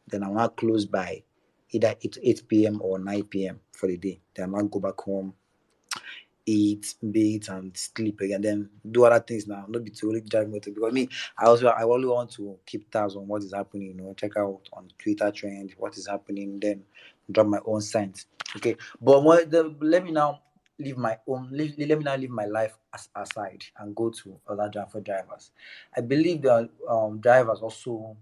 Then I'll not close by either 8 p.m. or 9 p.m. for the day. Then I'll not go back home, eat, bathe, and sleep again. Then do other things now. Not be too only drive motor, because me, I only want to keep tabs on what is happening. Check out on Twitter trend what is happening. Then drop my own signs. Okay, but let me now leave my own. Let me now leave my life aside and go to other Danfo drivers. I believe that drivers also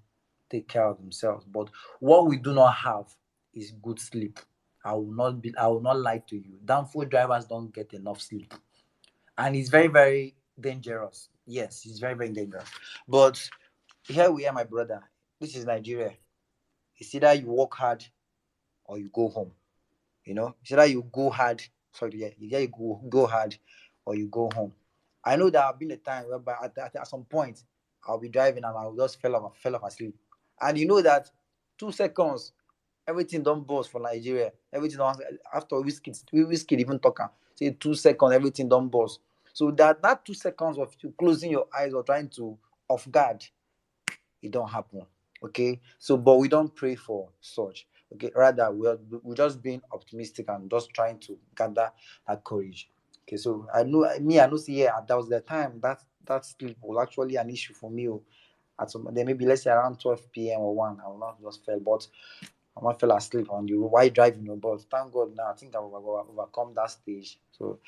take care of themselves, but what we do not have is good sleep. I will not lie to you. Danfo drivers don't get enough sleep. And it's very, very dangerous. Yes, it's very, very dangerous. But here we are, my brother. This is Nigeria. It's either you work hard or you go home. It's either you go hard. Sorry, yeah, you go hard or you go home. I know there have been a time whereby at some point I'll be driving and I'll just fell off asleep. And you know that 2 seconds, everything don't bust for Nigeria. Everything after whiskey even talking. Say 2 seconds, everything don't bust. So that 2 seconds of you closing your eyes or trying to off guard, it don't happen. Okay. So, but we don't pray for such. Okay. Rather, we're just being optimistic and just trying to gather that courage. Okay. So I know see that was the time that sleep was actually an issue for me. Then maybe let's say around 12 p.m. or 1, I will not just fell, but I might fell asleep on the while driving. But thank God now I think I've overcome that stage. So,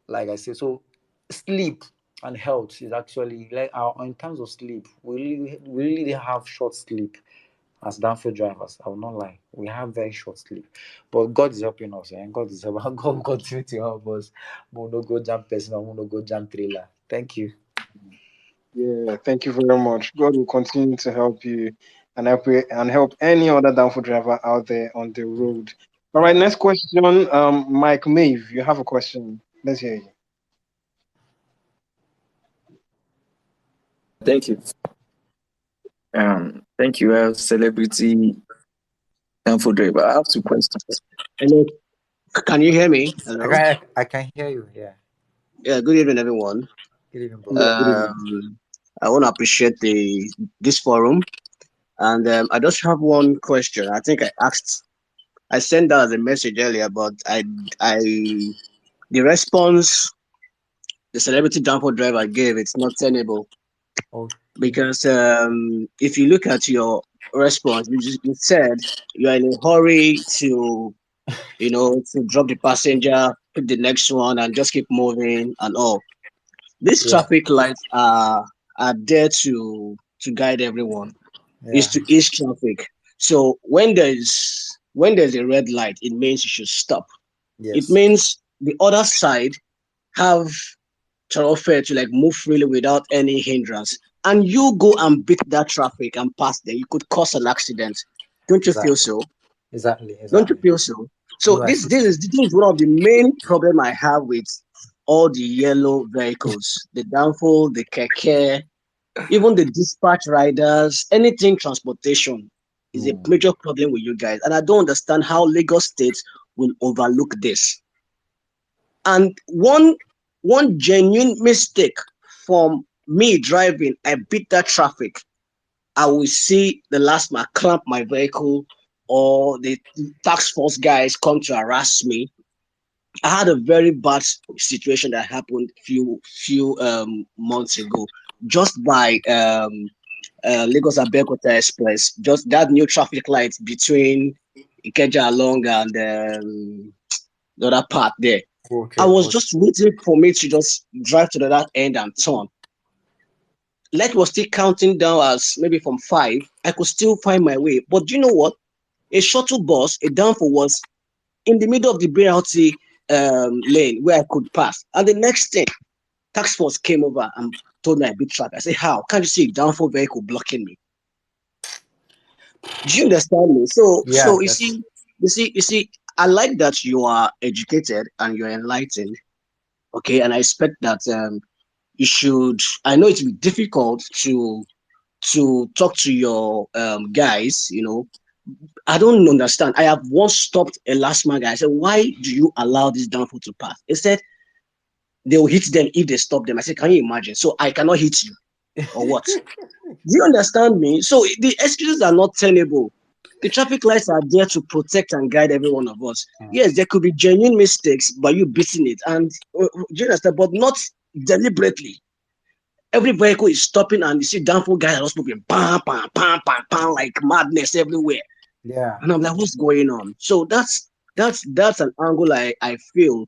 like I said, so sleep and health is actually like in terms of sleep, we really have short sleep as Danfo drivers. I will not lie, we have very short sleep, but God is helping us, and God is helping. God will continue to help us. We no go jam person, we no go jam trailer. Thank you. Yeah, thank you very much. God will continue to help you and help any other Danfo driver out there on the road. All right, next question. Mike Maeve, you have a question. Let's hear you. Thank you. Thank you, celebrity Danfo driver. I have 2 questions. Hello, can you hear me? Hello. I can hear you. Yeah. Yeah. Good evening, everyone. Good evening, bro. I want to appreciate this forum, and I just have one question. I think I sent out a message earlier, but the response the celebrity Danfo driver gave, it's not tenable. Oh. Because if you look at your response, you said you are in a hurry to drop the passenger, pick the next one, and just keep moving and all. These traffic lights are there to guide everyone. Is to ease traffic. So when there's a red light, it means you should stop. Yes. It means the other side have thoroughfare to move freely without any hindrance, and you go and beat that traffic and pass there, you could cause an accident. Don't you feel so? Exactly. Don't you feel so? So this is one of the main problem I have with all the yellow vehicles, the Danfo, the Keke, even the dispatch riders, anything transportation is a major problem with you guys. And I don't understand how Lagos State will overlook this. And one genuine mistake from me driving, I beat that traffic, I will see the last man clamp my vehicle, or the task force guys come to harass me. I had a very bad situation that happened few months ago, just by Lagos Abeokuta Express, just that new traffic light between Ikeja along and the other part there. Okay, I was just waiting for me to just drive to the other end and turn. Light was still counting down as maybe from 5. I could still find my way. But do you know what? A shuttle bus, a Danfo, was in the middle of the BRT lane where I could pass. And the next thing, task force came over and told me I beat traffic. I said, how? Can't you see a Danfo vehicle blocking me? Do you understand me? So you see, I like that you are educated and you're enlightened. Okay, and I expect that you should. I know it will be difficult to talk to your guys. I don't understand. I have once stopped a last man guy. I said, why do you allow this Danfo to pass? He said they will hit them if they stop them. I said, can you imagine? So I cannot hit you. or what? Do you understand me? So the excuses are not tenable. The traffic lights are there to protect and guide every one of us. Yes, there could be genuine mistakes by you beating it, and do you understand? But not deliberately. Every vehicle is stopping, and you see Danfo guys are just moving, bam, bam, bam, bam, bam, like madness everywhere. Yeah. And I'm like, what's going on? So that's an angle I feel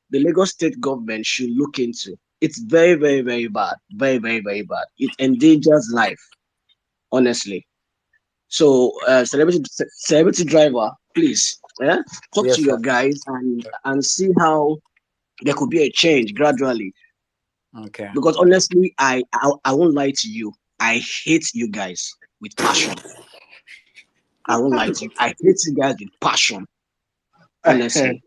the Lagos state government should look into. It's very, very, very bad. Very, very, very bad. It endangers life, honestly. So, celebrity driver, please, talk to Yes, your sir. guys and see how there could be a change gradually. Okay. Because honestly, I won't lie to you. I hate you guys with passion. I won't lie to you. I hate you guys with passion. Honestly,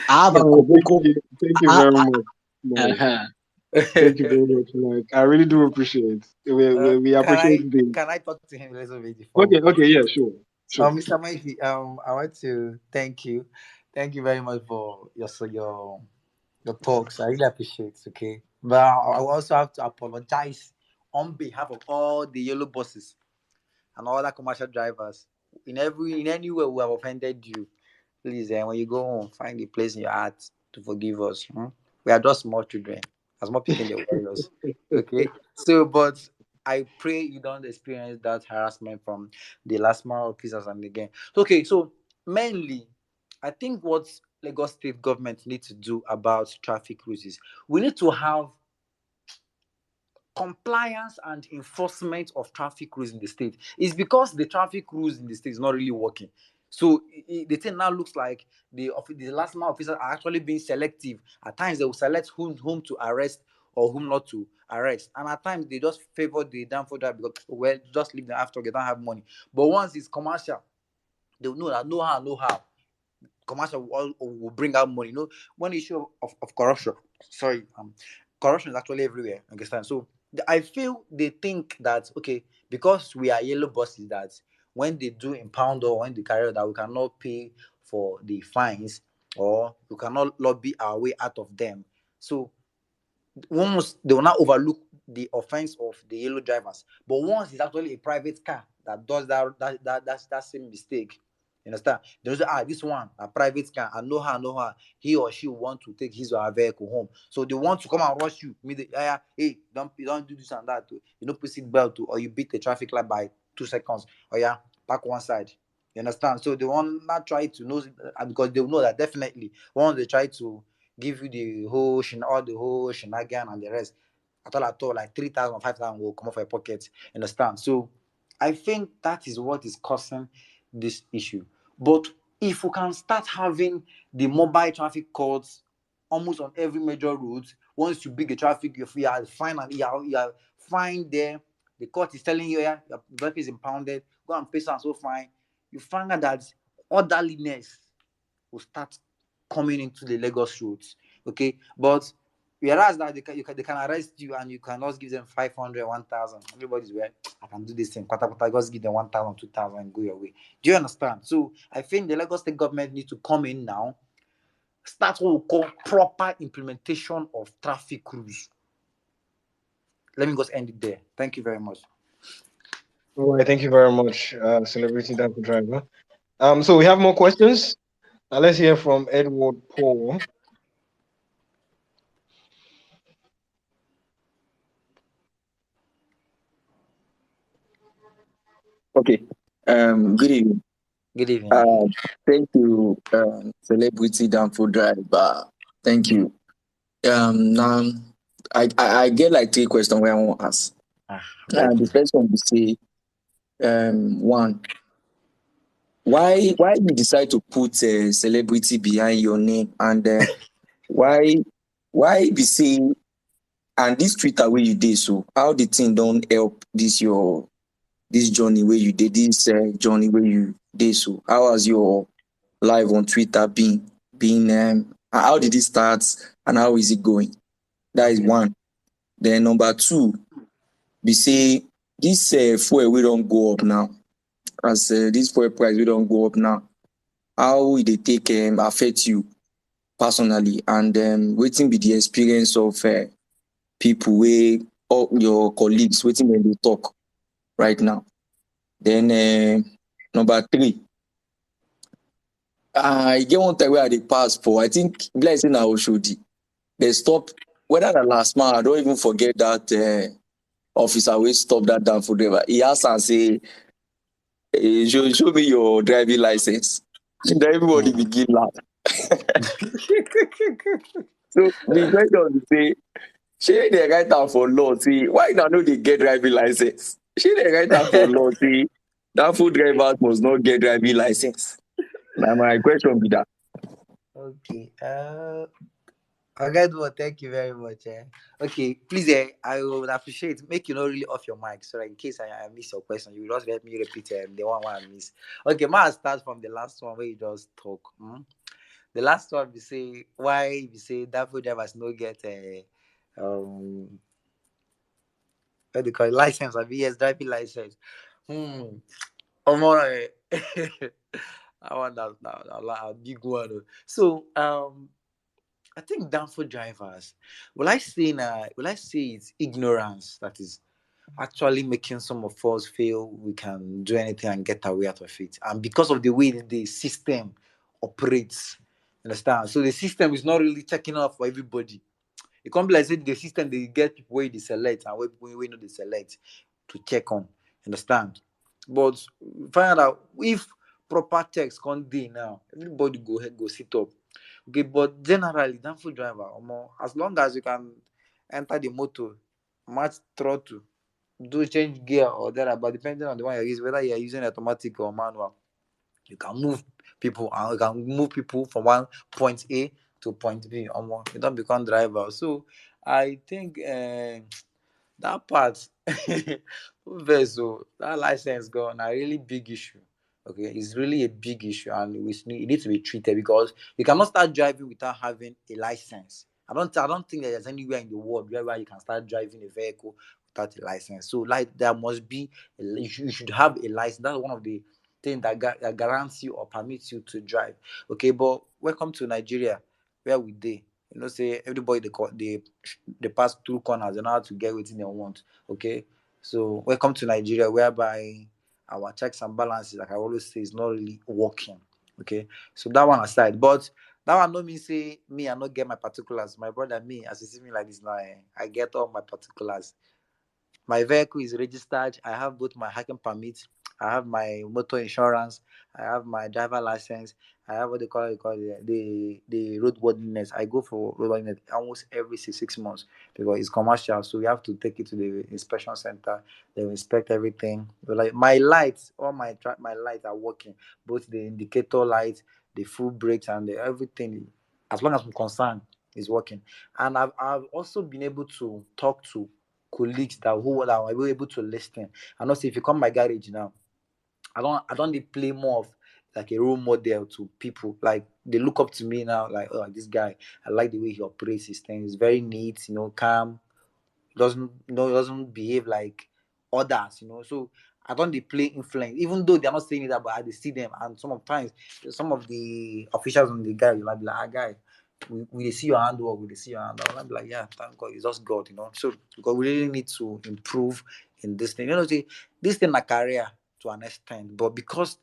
I have a Koboko. Thank you very much, Mike. Thank you very much, Mike. I really do appreciate. We appreciate this. Can I talk to him a little bit before we Okay, yeah, continue? sure. Mr. Maifi, I want to thank you. Thank you very much for your talks. I really appreciate it, okay? But I also have to apologize on behalf of all the yellow buses and all the commercial drivers. In any way we have offended you, please, when you go home, find a place in your heart to forgive us. We are just small children. As more picking the warriors. Okay. So, but I pray you don't experience that harassment from the last mile officers and again. Okay, so mainly, I think what Lagos State government need to do about traffic rules is we need to have compliance and enforcement of traffic rules in the state. It's because the traffic rules in the state is not really working. So the thing now looks like the last mile officers are actually being selective. At times they will select whom to arrest or whom not to arrest. And at times they just favor the Danfo driver because, well, just leave them after they don't have money. But once it's commercial, they will know that no how. Commercial will bring out money. One issue of corruption. Corruption is actually everywhere. Understand? So I feel they think that, okay, because we are yellow buses, that when they do impound or when they carry out, that we cannot pay for the fines or we cannot lobby our way out of them. So once they will not overlook the offense of the yellow drivers, but once it's actually a private car that does that same mistake, you understand? They say, this one a private car, and know her, he or she want to take his or her vehicle home, so they want to come and rush you. Hey, don't do this and that. You put seat belt, or you beat the traffic light by 2 seconds. Park one side. You understand? So they want not try to know, because they know that definitely once they try to give you the whole shenanigan and the rest, at all, like 3,000, 5,000 will come off your pocket. Understand? So I think that is what is causing this issue. But if we can start having the mobile traffic courts almost on every major route, once you big a traffic, you are fine and you are fine there. The court is telling you, your vehicle is impounded, go and pay so fine. You find out that orderliness will start coming into the Lagos roads. Okay, but whereas that they can arrest you and you can just give them 500, 1,000. Everybody's where I can do this thing. Just give them 1,000, 2,000 and go your way. Do you understand? So I think the Lagos State government needs to come in now, start what we call proper implementation of traffic rules. Let me just end it there. Thank you very much. All right, thank you very much, Celebrity Danfo driver. So we have more questions. Let's hear from Edward Paul. Okay. Good evening. Good evening. Thank you, Celebrity Danfo driver. Thank you. Now I get like 3 questions where I want to ask. The first one to say, one, why you decide to put a celebrity behind your name, and why be saying, and this Twitter where you did, so how the thing don't help this journey where you did this journey where you did, so how has your live on Twitter been how did it start and how is it going? That is one. Then number 2, we say this fuel we don't go up now, as this fuel price we don't go up now, how will they take affect you personally, and waiting be the experience of people where or your colleagues waiting when they talk right now. Then number 3, I get one time where I dey pass for, I think blessing na Oshodi. They stop, whether the last man, I don't even forget that officer wey stop that Danfo driver. He ask am say, show me your driving license. And then everybody begin laugh. So the question is say, shey dey write am for law say why una no dey get driving license? Shey dey write am for law say Danfo drivers must not get driving license? Na my question be that. Okay. Okay, thank you very much. Okay, please, I would appreciate make you not really off your mic, so in case I miss your question, you will just let me repeat the one I miss. Okay, ma start from the last one where you just talk. The last one we say why we say Danfo drivers no get what they call it, license, or yes, driving license. That one that's a big one. So I think Danfo drivers, will I say it's ignorance that is actually making some of us feel we can do anything and get away out of it. And because of the way the system operates, understand? So the system is not really checking out for everybody. It can't be like say the system they get people where they select and where people know they select to check on. Understand? But find out if proper checks can't be now, everybody go sit up. Okay, but generally, Danfo driver, as long as you can enter the motor, match throttle, do change gear or thereabout, depending on the one you're using, whether you're using automatic or manual, you can move people and you can move people from one point A to point B. You don't become driver. So I think that part, so that license gone, a really big issue. Okay, it's really a big issue, and it needs to be treated because you cannot start driving without having a license. I don't think that there's anywhere in the world where you can start driving a vehicle without a license. So, like, there must be you should have a license. That's one of the things that guarantees you or permits you to drive. Okay, but welcome to Nigeria, where we dey. Say everybody they pass through corners, they know how to get within they want. Okay, so welcome to Nigeria, whereby our checks and balances, like I always say, is not really working. Okay, so that one aside, but that one no mean say me I not get my particulars. My brother, me, as you see me like this now, I get all my particulars. My vehicle is registered. I have both my hacking permit. I have my motor insurance. I have my driver license. I have what they call it, the roadworthiness. I go for roadworthiness almost every 6 months because it's commercial. So we have to take it to the inspection center. They will inspect everything. But like my lights, all my lights are working. Both the indicator lights, the full brakes, and everything. As long as I'm concerned, is working. And I've also been able to talk to colleagues that were able to listen. And also, if you come my garage now, I don't dey play more of like a role model to people. Like they look up to me now, like, oh, this guy, I like the way he operates his things. Very neat, calm. Doesn't behave like others, So I don't dey play influence, even though they're not saying it, but I dey see them. And sometimes some of the officials on the guy will be like, guy, we dey see your handwork, we dey see your hand. I'll be like, yeah, thank God, it's just God, So because we really need to improve in this thing. See, this thing a career to an extent, but because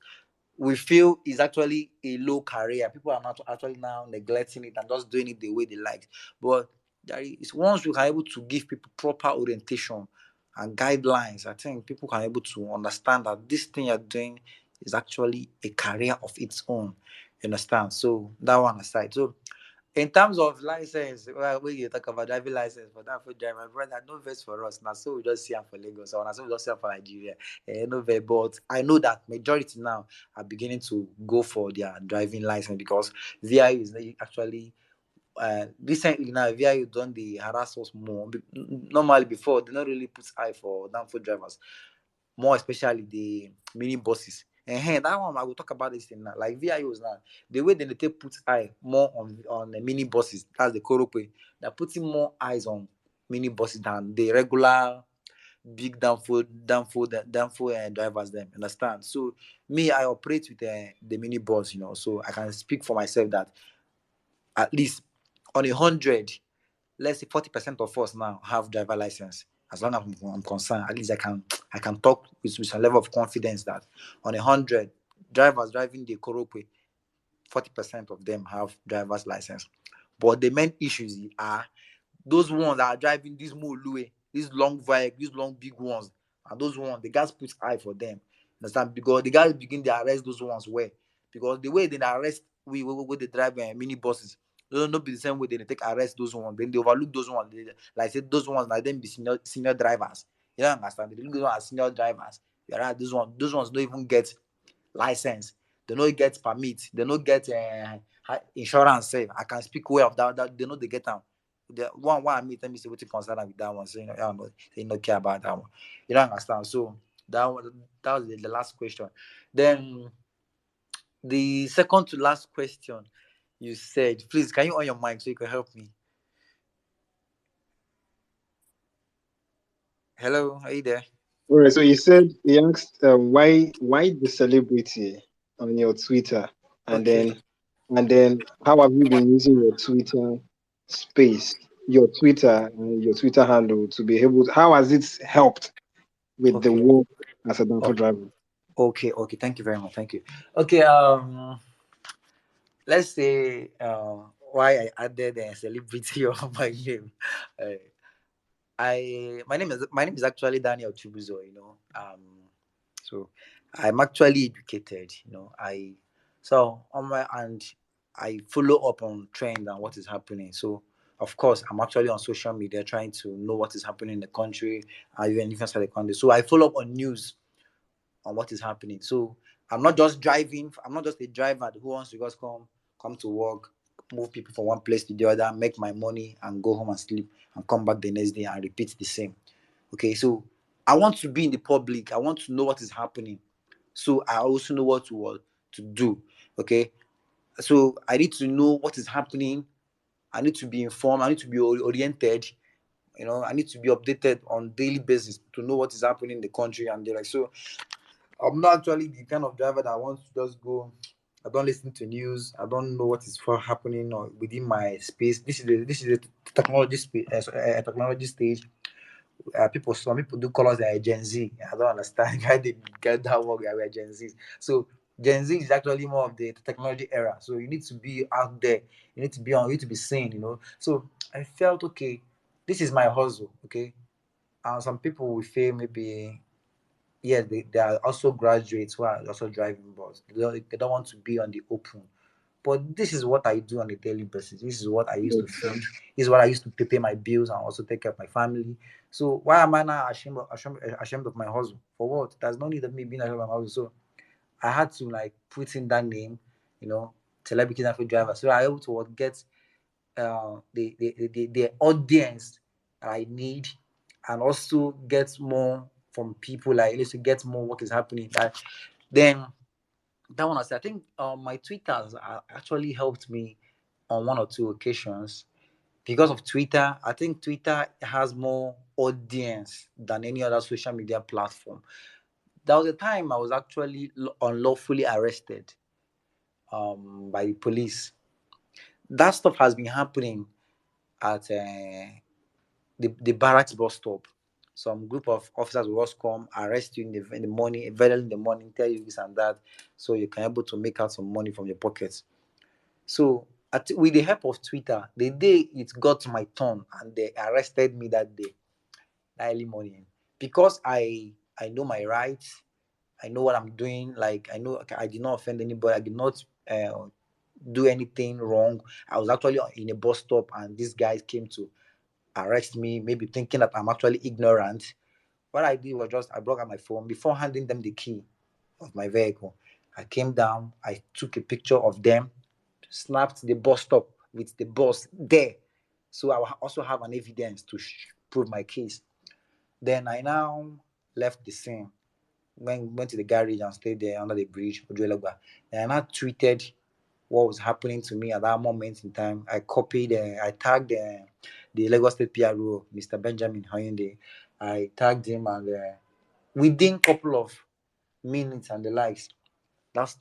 we feel it's actually a low career, people are not actually now neglecting it and just doing it the way they like. But there is once we are able to give people proper orientation and guidelines, I think people can be able to understand that this thing you're doing is actually a career of its own. You understand? So that one aside. So in terms of license, when you talk about driving license for that for driver, my brother, no verse for us. Now, so we just see them for Lagos, or now so we just see them for Nigeria. No verse, but I know that majority now are beginning to go for their driving license because VIU is actually recently now. VIU done the harass us more. Normally before they not really put eye for Danfo drivers, more especially the mini buses. And that one I will talk about this thing now. Like VIOs now, the way they put eye more on the mini buses, that's the Korope. They're putting more eyes on mini buses than the regular big Danfo drivers. Them understand? So me, I operate with the mini bus, So I can speak for myself that at least on 100, let's say 40% of us now have driver license. As long as I'm concerned, at least I can talk with a level of confidence that on 100 drivers driving the Korope, 40% of them have driver's license. But the main issues are those ones that are driving these Molue, these long vehicles, these long big ones, and those ones, the guys put eye for them. Understand? Because the guys begin to arrest those ones where, because the way they arrest we they drive mini buses, they don't be the same way they take arrest those ones. Then they overlook those ones. Like I said, those ones like them be senior drivers. You don't understand? They look those ones as senior drivers. Right? Those ones don't even get license. They don't get permit. They don't get insurance. Say I can speak well of that. They know they get them. The one I meet, let me say what you consider with that one. So they don't care about that one. You don't understand. So that was the last question. Then the second to last question you said, please can you on your mic so you can help me? Hello, are you there? All right. So he asked why the celebrity on your Twitter, and Okay. then how have you been using your Twitter space, your Twitter handle to be able to, how has it helped with the Okay. work as a Danfo driver? Okay. Thank you very much. Thank you. Okay. Let's say why I added a celebrity on my name. My name is actually Daniel Chibuzo. So I'm actually educated. So on my and I follow up on trend and what is happening. So of course I'm actually on social media trying to know what is happening in the country and even outside the country. So I follow up on news on what is happening. So I'm not just driving. I'm not just a driver who wants to just come to work, move people from one place to the other, make my money, and go home and sleep, and come back the next day and repeat the same. Okay, so I want to be in the public. I want to know what is happening. So I also know what to do. Okay, so I need to know what is happening. I need to be informed. I need to be oriented. I need to be updated on daily basis to know what is happening in the country and the like. So I'm not actually the kind of driver that wants to just go. I don't listen to news. I don't know what is happening or within my space. This is a technology technology stage. Some people do call us Gen Z. I don't understand how they get that word. We are Gen Zs. So Gen Z is actually more of the technology era. So you need to be out there. You need to be on. You need to be seen. So I felt okay. This is my hustle. Okay, and some people will feel maybe yes, they are also graduates who are also driving bus. They don't want to be on the open. But this is what I do on a daily basis. This is what I used to feed. This is what I used to pay my bills and also take care of my family. So why am I now ashamed of my hustle? For what? There's no need of me being ashamed of my hustle. So I had to put in that name, celebrity Danfo driver. So I able to get the audience I need, and also get more from people, like let's say get more what is happening. Then that one I think my tweeters actually helped me on one or two occasions because of Twitter. I think Twitter has more audience than any other social media platform. There was a time I was actually unlawfully arrested by the police. That stuff has been happening at the barracks bus stop. Some group of officers will just come, arrest you in the morning, very early in the morning, tell you this and that, so you can able to make out some money from your pockets. So with the help of Twitter, the day it got to my turn and they arrested me that day, that early morning, because I know my rights, I know what I'm doing. Like I know I did not offend anybody. I did not do anything wrong. I was actually in a bus stop, and these guys came to arrest me, maybe thinking that I'm actually ignorant. What I did was just I brought out my phone before handing them the key of my vehicle. I came down, I took a picture of them, snapped the bus stop with the bus there. So I will also have an evidence to prove my case. Then I now left the scene, went to the garage and stayed there under the bridge. Then I now tweeted what was happening to me at that moment in time. I copied, I tagged the Lagos State PRO, Mr. Benjamin Hayende. I tagged him, and within a couple of minutes and the likes, that's